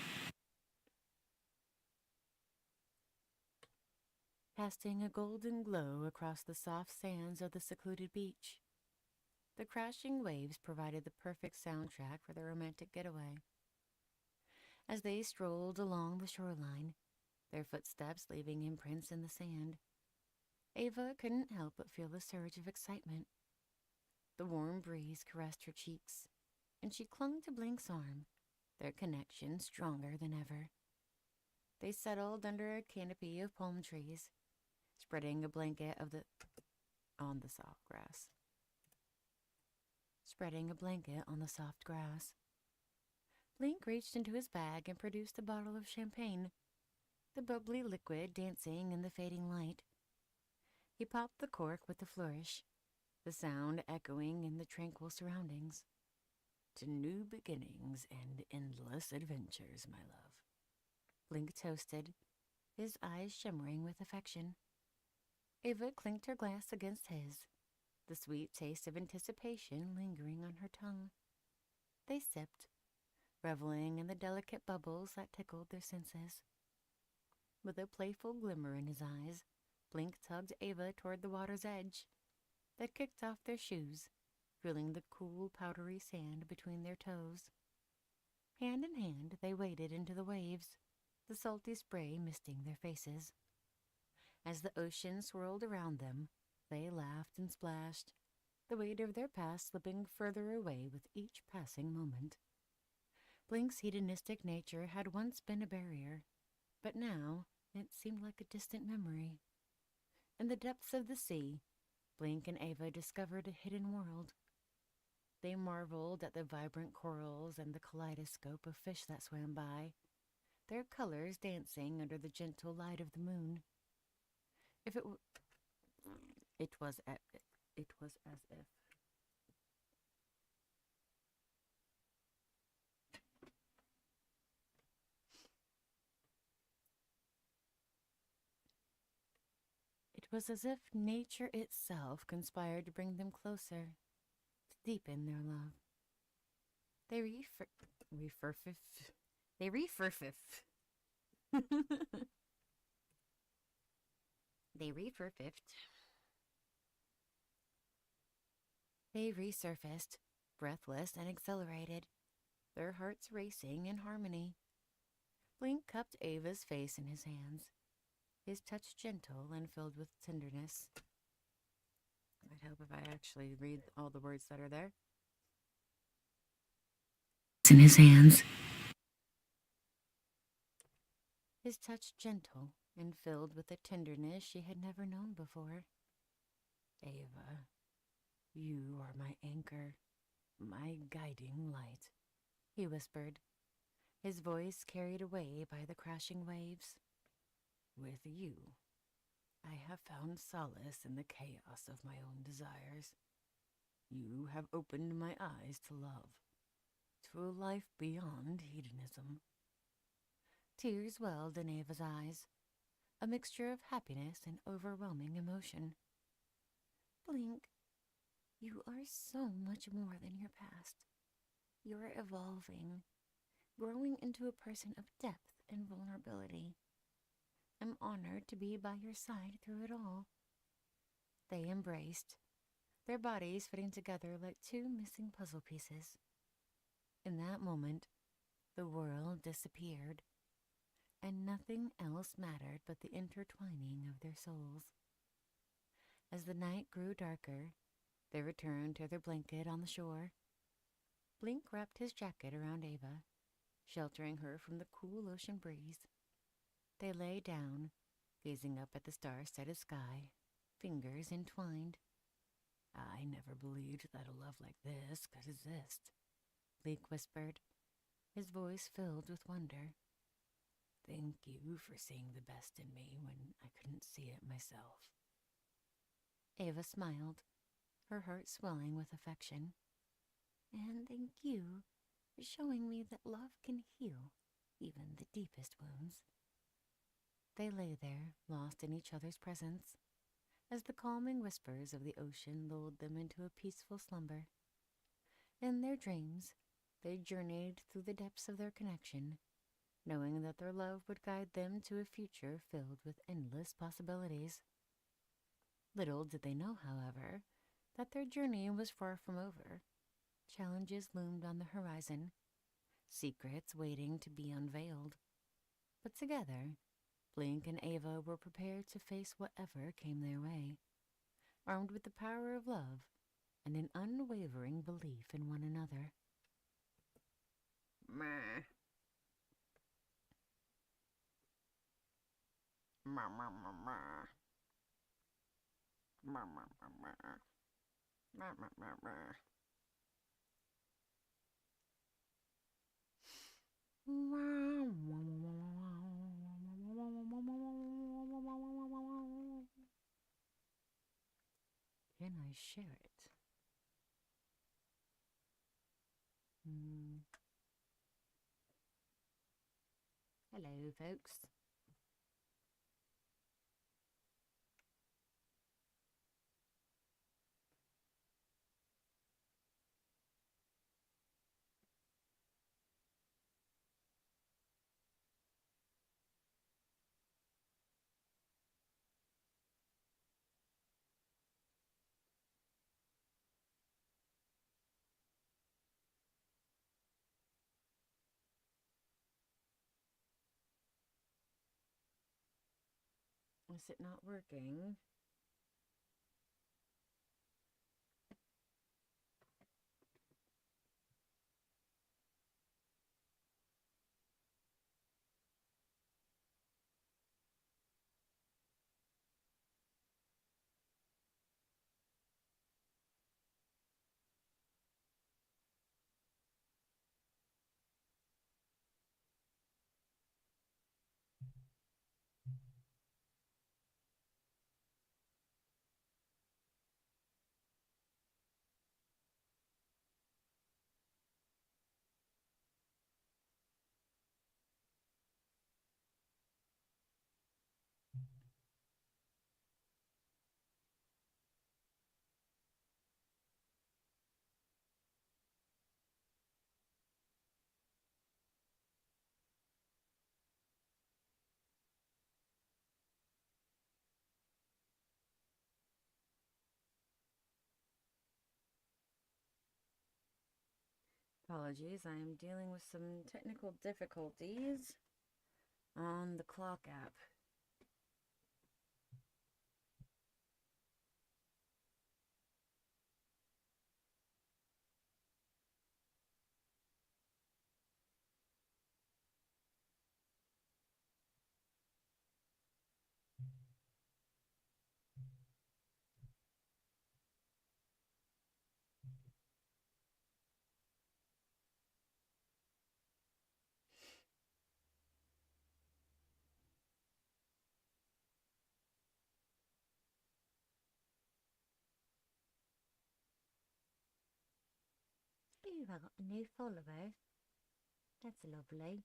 [SPEAKER 1] Casting a golden glow across the soft sands of the secluded beach. The crashing waves provided the perfect soundtrack for their romantic getaway. As they strolled along the shoreline, their footsteps leaving imprints in the sand, Ava couldn't help but feel a surge of excitement. The warm breeze caressed her cheeks, and she clung to Blink's arm, their connection stronger than ever. They settled under a canopy of palm trees, spreading a blanket on the soft grass. Blink reached into his bag and produced a bottle of champagne, the bubbly liquid dancing in the fading light. He popped the cork with a flourish, the sound echoing in the tranquil surroundings. To new beginnings and endless adventures, my love. Blink toasted, his eyes shimmering with affection. Ava clinked her glass against his, the sweet taste of anticipation lingering on her tongue. They sipped, reveling in the delicate bubbles that tickled their senses. With a playful glimmer in his eyes, Blink tugged Ava toward the water's edge. They kicked off their shoes, feeling the cool, powdery sand between their toes. Hand in hand, they waded into the waves, the salty spray misting their faces. As the ocean swirled around them, they laughed and splashed, the weight of their past slipping further away with each passing moment. Blink's hedonistic nature had once been a barrier, but now it seemed like a distant memory. In the depths of the sea, Blink and Ava discovered a hidden world. They marveled at the vibrant corals and the kaleidoscope of fish that swam by, their colors dancing under the gentle light of the moon. It was as if nature itself conspired to bring them closer, to deepen their love. They resurfaced, breathless and exhilarated, their hearts racing in harmony. Blink cupped Ava's face in his hands, his touch gentle and filled with tenderness. I'd help if I actually read all the words that are there.
[SPEAKER 4] In his hands.
[SPEAKER 1] His touch gentle and filled with a tenderness she had never known before. Ava, you are my anchor, my guiding light, he whispered, his voice carried away by the crashing waves. With you, I have found solace in the chaos of my own desires. You have opened my eyes to love, to a life beyond hedonism. Tears welled in Ava's eyes, a mixture of happiness and overwhelming emotion. Blink, you are so much more than your past. You're evolving, growing into a person of depth and vulnerability. I'm honored to be by your side through it all. They embraced, their bodies fitting together like two missing puzzle pieces. In that moment, the world disappeared, and nothing else mattered but the intertwining of their souls. As the night grew darker, they returned to their blanket on the shore. Blink wrapped his jacket around Ava, sheltering her from the cool ocean breeze. They lay down, gazing up at the star-studded sky, fingers entwined. I never believed that a love like this could exist, Blink whispered, his voice filled with wonder. Thank you for seeing the best in me when I couldn't see it myself. Ava smiled, her heart swelling with affection. And thank you for showing me that love can heal even the deepest wounds. They lay there, lost in each other's presence, as the calming whispers of the ocean lulled them into a peaceful slumber. In their dreams, they journeyed through the depths of their connection, knowing that their love would guide them to a future filled with endless possibilities. Little did they know, however, that their journey was far from over. Challenges loomed on the horizon, secrets waiting to be unveiled. But together, Blink and Ava were prepared to face whatever came their way, armed with the power of love and an unwavering belief in one another. Meh. Ma ma ma ma. Ma ma ma ma. Ma ma ma ma. Can I share it? Hello, folks. Is it not working? Apologies, I am dealing with some technical difficulties on the clock app. Ooh, I got a new follower. That's lovely.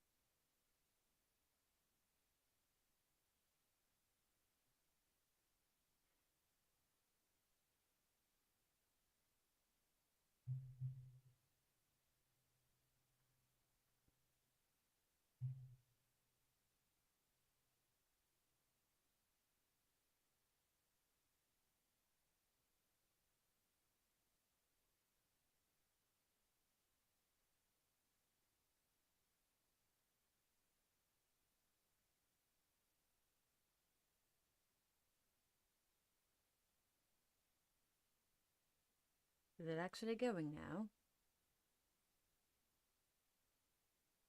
[SPEAKER 1] Is it actually going now?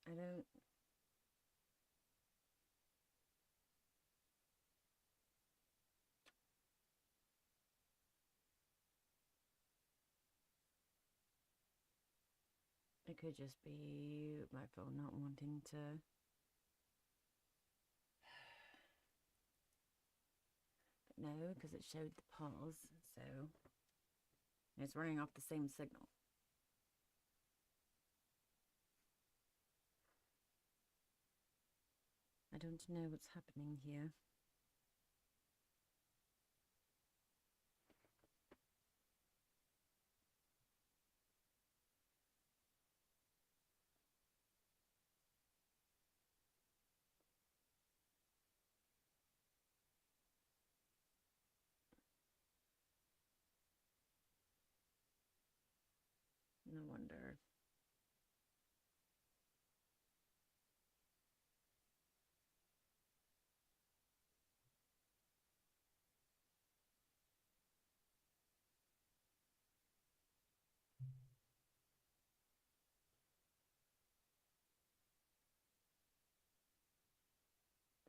[SPEAKER 1] I don't... It could just be my phone not wanting to... But no, because it showed the pause, so... It's running off the same signal. I don't know what's happening here. No wonder.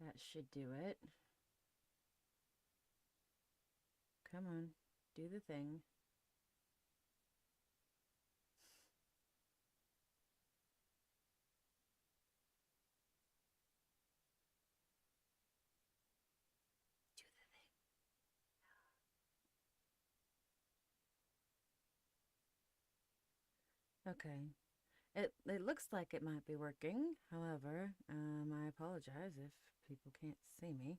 [SPEAKER 1] That should do it. Come on, do the thing. Do the thing. Okay. It looks like it might be working. However, I apologize if people can't see me.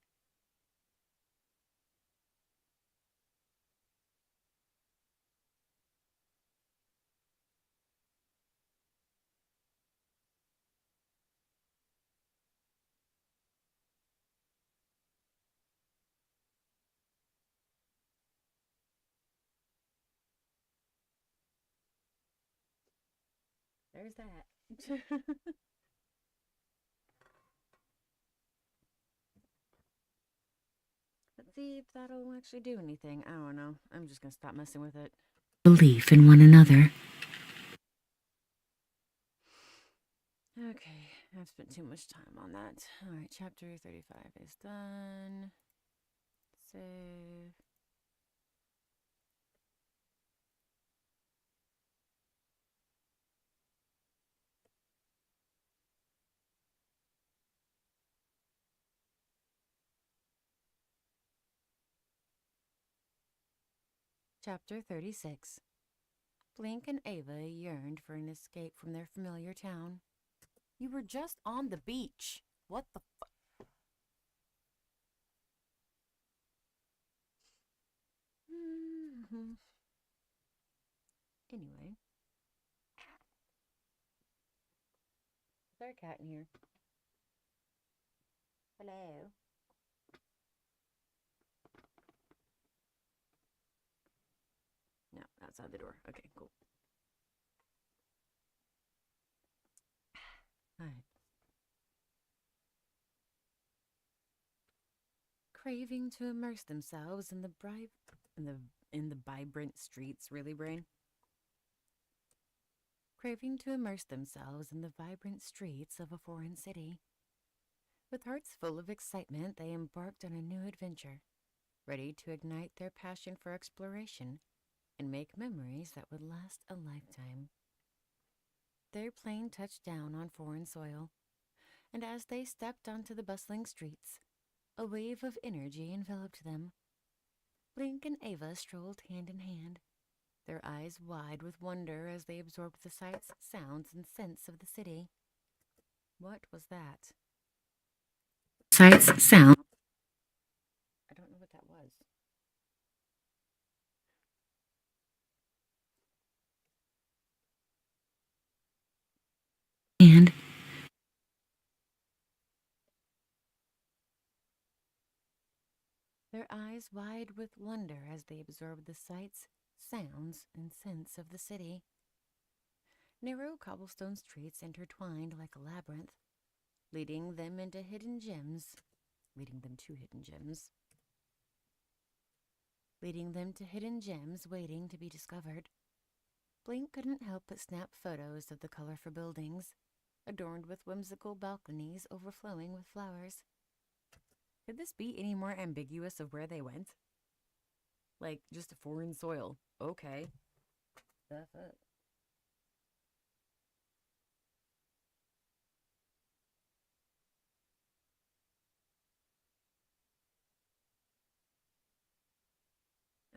[SPEAKER 1] There's that. Let's see if that'll actually do anything. I don't know. I'm just gonna stop messing with it.
[SPEAKER 4] Belief in one another.
[SPEAKER 1] Okay, I've spent too much time on that. Alright, chapter 35 is done. Save. Chapter 36. Blink and Ava yearned for an escape from their familiar town. You were just on the beach. What the fuck? Anyway. Is there a cat in here? Hello? No, outside the door. Okay, cool. Alright. Craving to immerse themselves in the vibrant streets, really, brain? Craving to immerse themselves in the vibrant streets of a foreign city. With hearts full of excitement, they embarked on a new adventure, ready to ignite their passion for exploration and make memories that would last a lifetime. Their plane touched down on foreign soil, and as they stepped onto the bustling streets, a wave of energy enveloped them. Blink and Ava strolled hand in hand, their eyes wide with wonder as they absorbed the sights, sounds, and scents of the city. What was that?
[SPEAKER 4] Sights, sound.
[SPEAKER 1] I don't know what that was.
[SPEAKER 4] And
[SPEAKER 1] Their eyes wide with wonder as they absorbed the sights, sounds, and scents of the city. Narrow cobblestone streets intertwined like a labyrinth, leading them to hidden gems, waiting to be discovered. Blink couldn't help but snap photos of the colorful buildings, adorned with whimsical balconies overflowing with flowers. Could this be any more ambiguous of where they went? Like, just foreign soil. Okay. The fuck?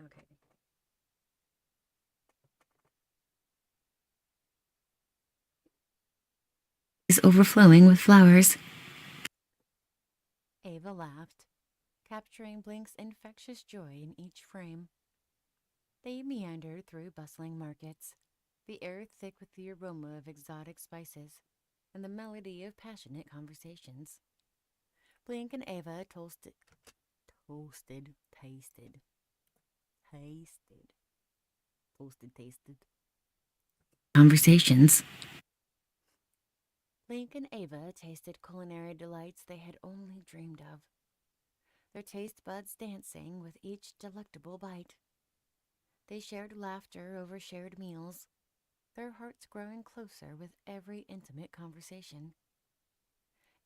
[SPEAKER 1] Okay.
[SPEAKER 4] Is overflowing with flowers.
[SPEAKER 1] Ava laughed, capturing Blink's infectious joy in each frame. They meandered through bustling markets, the air thick with the aroma of exotic spices and the melody of passionate conversations. Blink and Ava tasted.
[SPEAKER 4] Conversations.
[SPEAKER 1] Blink and Ava tasted culinary delights they had only dreamed of, their taste buds dancing with each delectable bite. They shared laughter over shared meals, their hearts growing closer with every intimate conversation.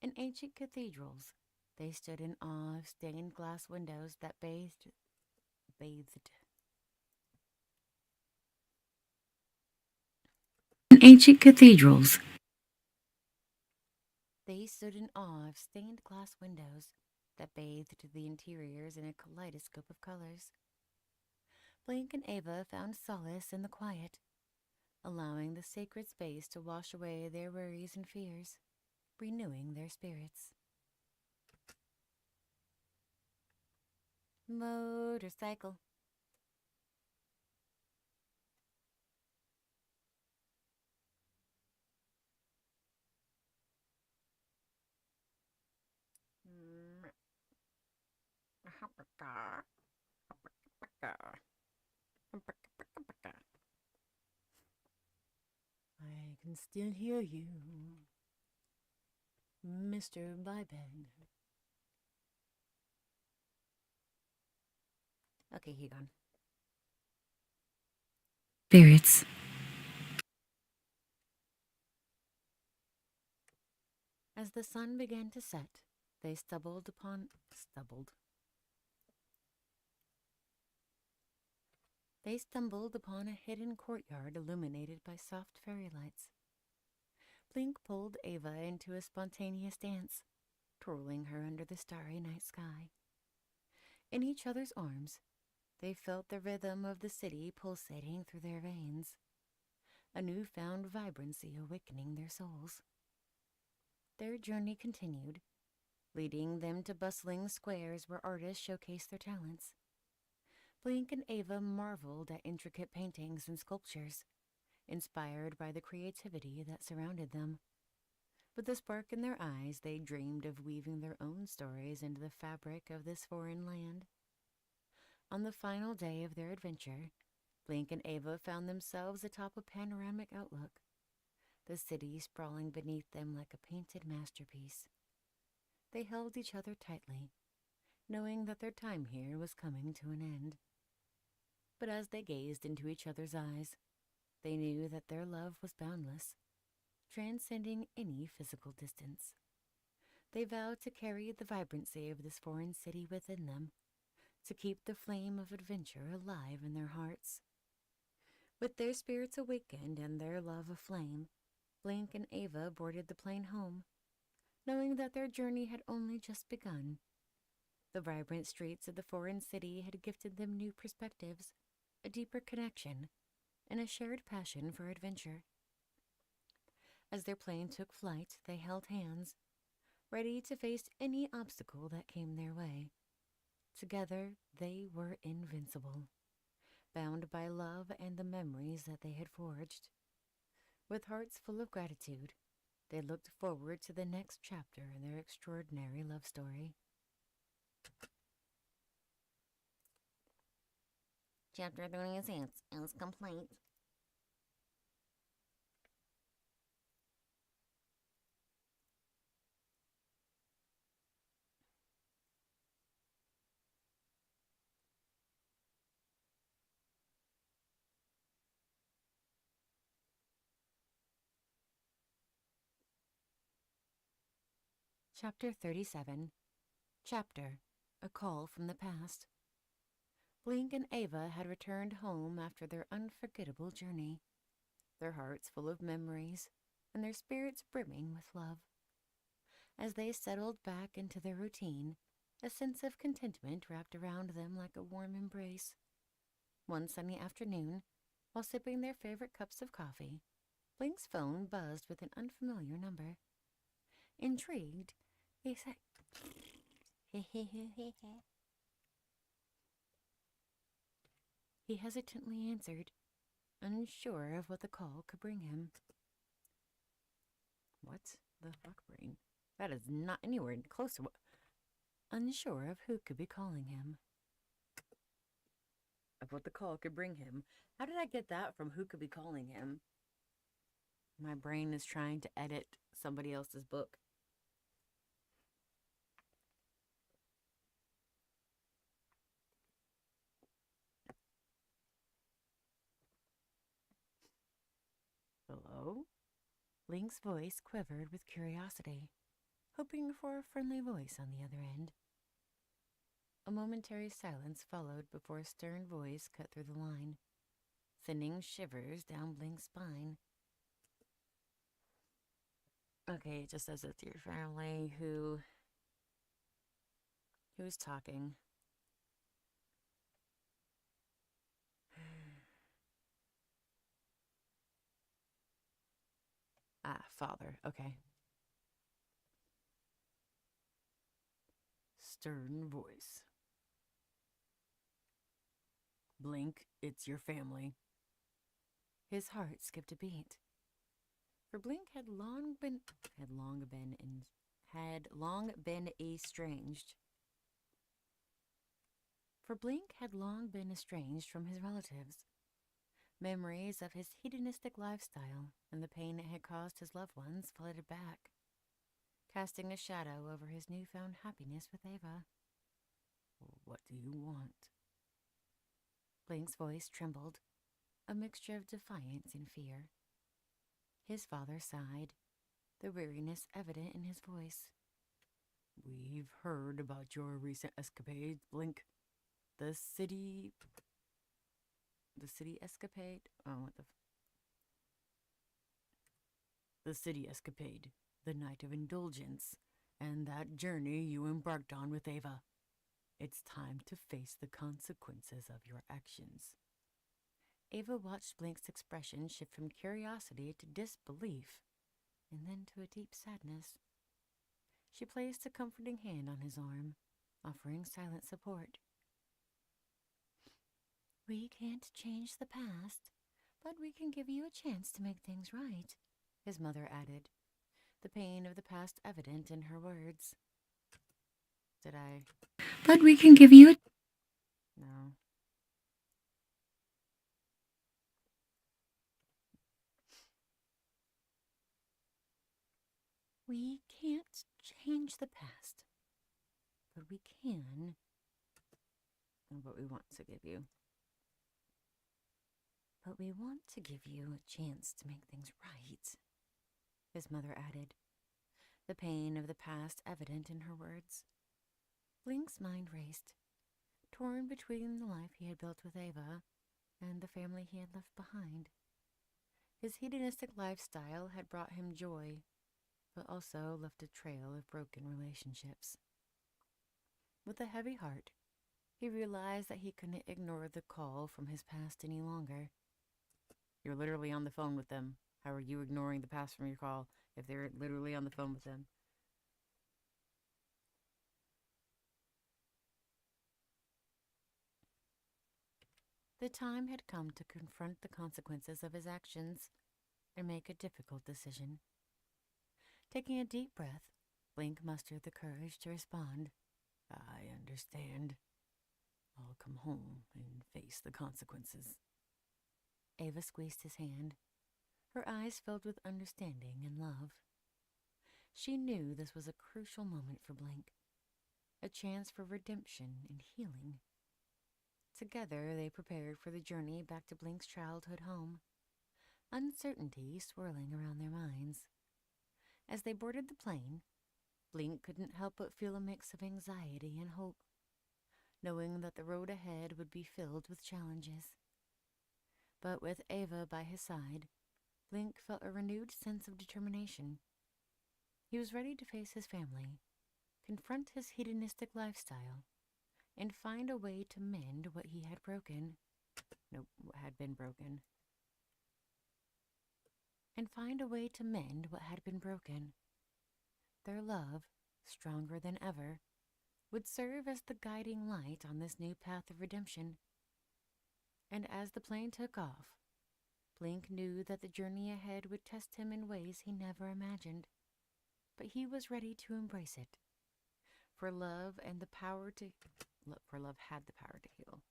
[SPEAKER 1] In ancient cathedrals, they stood in awe of stained glass windows that bathed.
[SPEAKER 4] In ancient cathedrals.
[SPEAKER 1] They stood in awe of stained glass windows that bathed the interiors in a kaleidoscope of colors. Blink and Ava found solace in the quiet, allowing the sacred space to wash away their worries and fears, renewing their spirits. Motorcycle. I can still hear you, Mr. Biped. Okay, he gone.
[SPEAKER 4] Spirits.
[SPEAKER 1] As the sun began to set, they stumbled. They stumbled upon a hidden courtyard illuminated by soft fairy lights. Blink pulled Ava into a spontaneous dance, twirling her under the starry night sky. In each other's arms, they felt the rhythm of the city pulsating through their veins, a newfound vibrancy awakening their souls. Their journey continued, leading them to bustling squares where artists showcased their talents. Blink and Ava marveled at intricate paintings and sculptures, inspired by the creativity that surrounded them. With the spark in their eyes, they dreamed of weaving their own stories into the fabric of this foreign land. On the final day of their adventure, Blink and Ava found themselves atop a panoramic outlook, the city sprawling beneath them like a painted masterpiece. They held each other tightly, knowing that their time here was coming to an end. But as they gazed into each other's eyes, they knew that their love was boundless, transcending any physical distance. They vowed to carry the vibrancy of this foreign city within them, to keep the flame of adventure alive in their hearts. With their spirits awakened and their love aflame, Blink and Ava boarded the plane home, knowing that their journey had only just begun. The vibrant streets of the foreign city had gifted them new perspectives, a deeper connection, and a shared passion for adventure. As their plane took flight, they held hands, ready to face any obstacle that came their way. Together, they were invincible, bound by love and the memories that they had forged. With hearts full of gratitude, they looked forward to the next chapter in their extraordinary love story.
[SPEAKER 3] Chapter 26 is complete.
[SPEAKER 1] Chapter 37. Chapter: A Call from the Past. Blink and Ava had returned home after their unforgettable journey, their hearts full of memories and their spirits brimming with love. As they settled back into their routine, a sense of contentment wrapped around them like a warm embrace. One sunny afternoon, while sipping their favorite cups of coffee, Blink's phone buzzed with an unfamiliar number. Intrigued, he said, he hesitantly answered, unsure of what the call could bring him. What the fuck, brain? That is not anywhere close to what... Unsure of who could be calling him. Of what the call could bring him. How did I get that from who could be calling him? My brain is trying to edit somebody else's book. Hello? Link's voice quivered with curiosity, hoping for a friendly voice on the other end. A momentary silence followed before a stern voice cut through the line, sending shivers down Blink's spine. Okay, it just says it's your family. Who's talking? Father. Okay. Stern voice. Blink, it's your family. His heart skipped a beat. For Blink had long been estranged. For Blink had long been estranged from his relatives. Memories of his hedonistic lifestyle and the pain it had caused his loved ones flooded back, casting a shadow over his newfound happiness with Ava. What do you want? Blink's voice trembled, a mixture of defiance and fear. His father sighed, the weariness evident in his voice. We've heard about your recent escapades, Blink. The city escapade? Oh, the city escapade, the night of indulgence, and that journey you embarked on with Ava. It's time to face the consequences of your actions. Ava watched Blink's expression shift from curiosity to disbelief, and then to a deep sadness. She placed a comforting hand on his arm, offering silent support. We can't change the past, but we can give you a chance to make things right, his mother added, the pain of the past evident in her words.
[SPEAKER 4] But we can give you a...
[SPEAKER 1] No. We can't change the past, but we can. But we want to give you. But we want to give you a chance to make things right, his mother added, the pain of the past evident in her words. Blink's mind raced, torn between the life he had built with Ava and the family he had left behind. His hedonistic lifestyle had brought him joy, but also left a trail of broken relationships. With a heavy heart, he realized that he couldn't ignore the call from his past any longer. You're literally on the phone with them. How are you ignoring the past from your call if they're literally on the phone with them? The time had come to confront the consequences of his actions and make a difficult decision. Taking a deep breath, Blink mustered the courage to respond. I understand. I'll come home and face the consequences. Ava squeezed his hand. Her eyes filled with understanding and love. She knew this was a crucial moment for Blink, a chance for redemption and healing. Together, they prepared for the journey back to Blink's childhood home, uncertainty swirling around their minds. As they boarded the plane, Blink couldn't help but feel a mix of anxiety and hope, knowing that the road ahead would be filled with challenges. But with Ava by his side, Blink felt a renewed sense of determination. He was ready to face his family, confront his hedonistic lifestyle, and find a way to mend what he had broken. What had been broken. And find a way to mend what had been broken. Their love, stronger than ever, would serve as the guiding light on this new path of redemption. And as the plane took off, Blink knew that the journey ahead would test him in ways he never imagined. But he was ready to embrace it. For love and the power to... For love had the power to heal.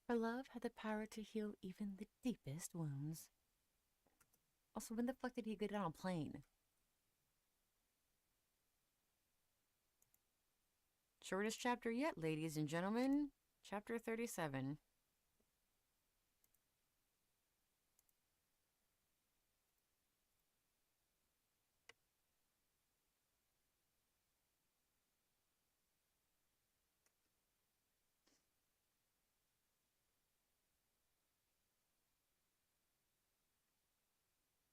[SPEAKER 1] For love had the power to heal even the deepest wounds. Also, when the fuck did he get on a plane? Shortest chapter yet, ladies and gentlemen. Chapter 37.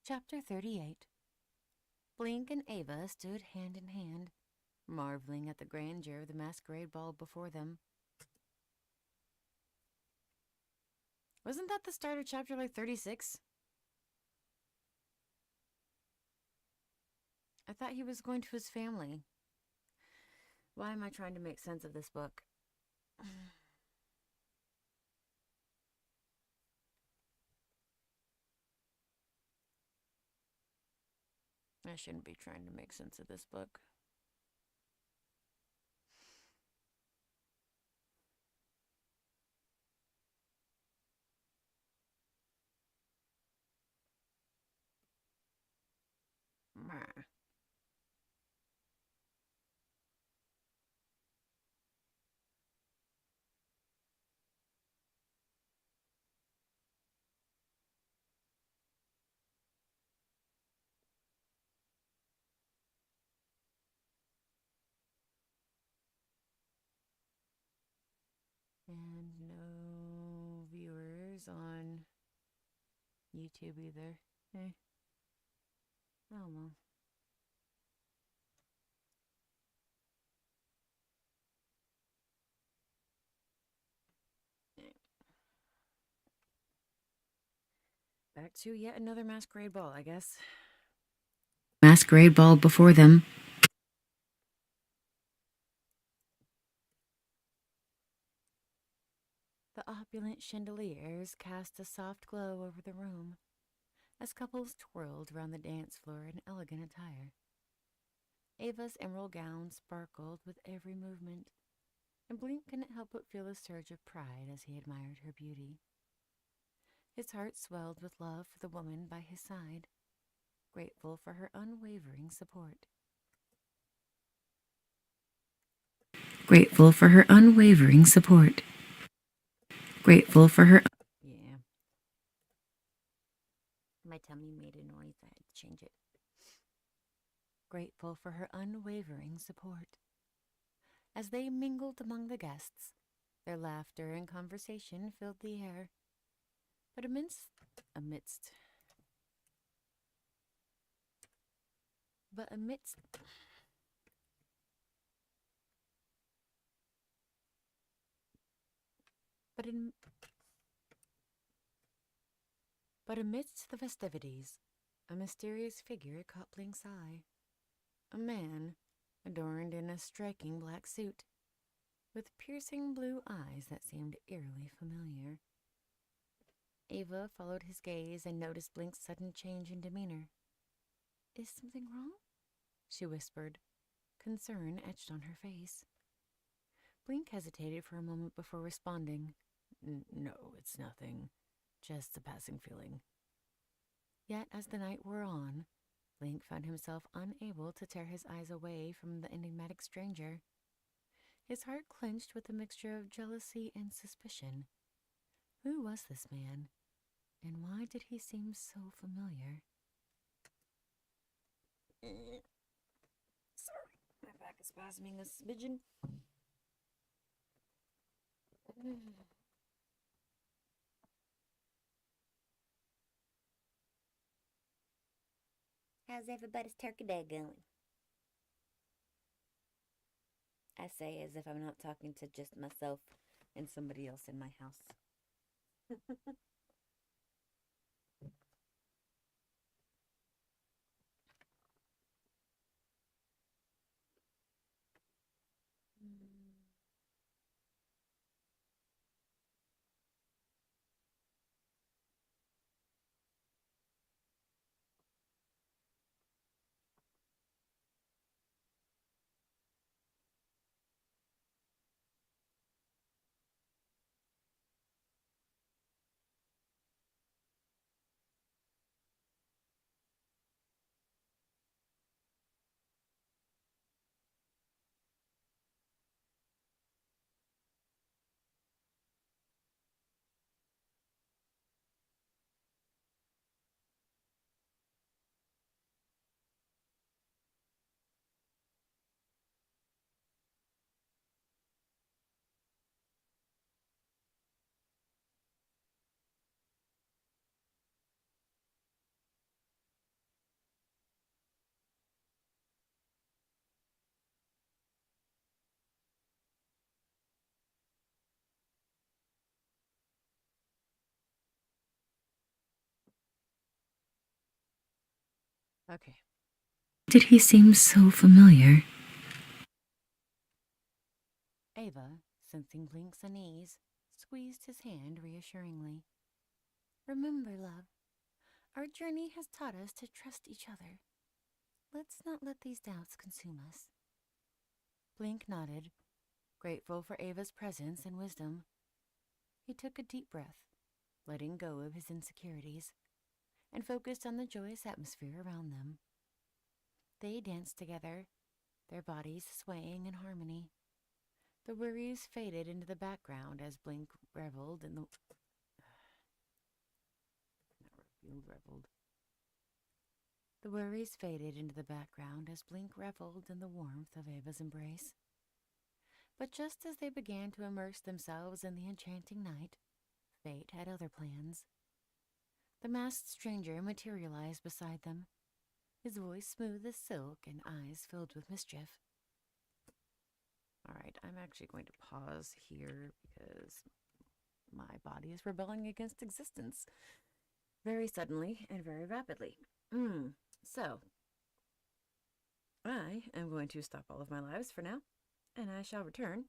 [SPEAKER 1] Chapter 38. Blink and Ava stood hand in hand, marveling at the grandeur of the masquerade ball before them. Wasn't that the start of chapter 36? I thought he was going to his family. Why am I trying to make sense of this book? I shouldn't be trying to make sense of this book. And no viewers on YouTube either. I don't know. Back to yet another masquerade ball, I guess.
[SPEAKER 4] Masquerade ball before them.
[SPEAKER 1] The opulent chandeliers cast a soft glow over the room as couples twirled around the dance floor in elegant attire. Ava's emerald gown sparkled with every movement, and Blink couldn't help but feel a surge of pride as he admired her beauty. His heart swelled with love for the woman by his side, grateful for her unwavering support.
[SPEAKER 4] Grateful for her unwavering support. Grateful for her...
[SPEAKER 1] Yeah.
[SPEAKER 3] My tummy made a noise. I had to change it.
[SPEAKER 1] Grateful for her unwavering support. As they mingled among the guests, their laughter and conversation filled the air. But amidst the festivities, a mysterious figure caught Blink's eye. A man, adorned in a striking black suit, with piercing blue eyes that seemed eerily familiar. Ava followed his gaze and noticed Blink's sudden change in demeanor. "Is something wrong?" she whispered, concern etched on her face. Blink hesitated for a moment before responding. No, it's nothing. Just a passing feeling." Yet, as the night wore on, Blink found himself unable to tear his eyes away from the enigmatic stranger. His heart clenched with a mixture of jealousy and suspicion. Who was this man, and why did he seem so familiar? spasming a smidgen.
[SPEAKER 3] How's everybody's turkey day going?
[SPEAKER 1] I say as if I'm not talking to just myself and somebody else in my house. Okay.
[SPEAKER 4] Did he seem so familiar?
[SPEAKER 1] Ava, sensing Blink's unease, squeezed his hand reassuringly. Remember, love, our journey has taught us to trust each other. Let's not let these doubts consume us. Blink nodded, grateful for Ava's presence and wisdom. He took a deep breath, letting go of his insecurities, and focused on the joyous atmosphere around them. They danced together, their bodies swaying in harmony. The worries faded into the background as Blink reveled in the... reveled. The worries faded into the background as Blink reveled in the warmth of Ava's embrace. But just as they began to immerse themselves in the enchanting night, fate had other plans. The masked stranger materialized beside them, his voice smooth as silk and eyes filled with mischief. All right, I'm actually going to pause here because my body is rebelling against existence very suddenly and very rapidly. So, I am going to stop all of my lives for now, and I shall return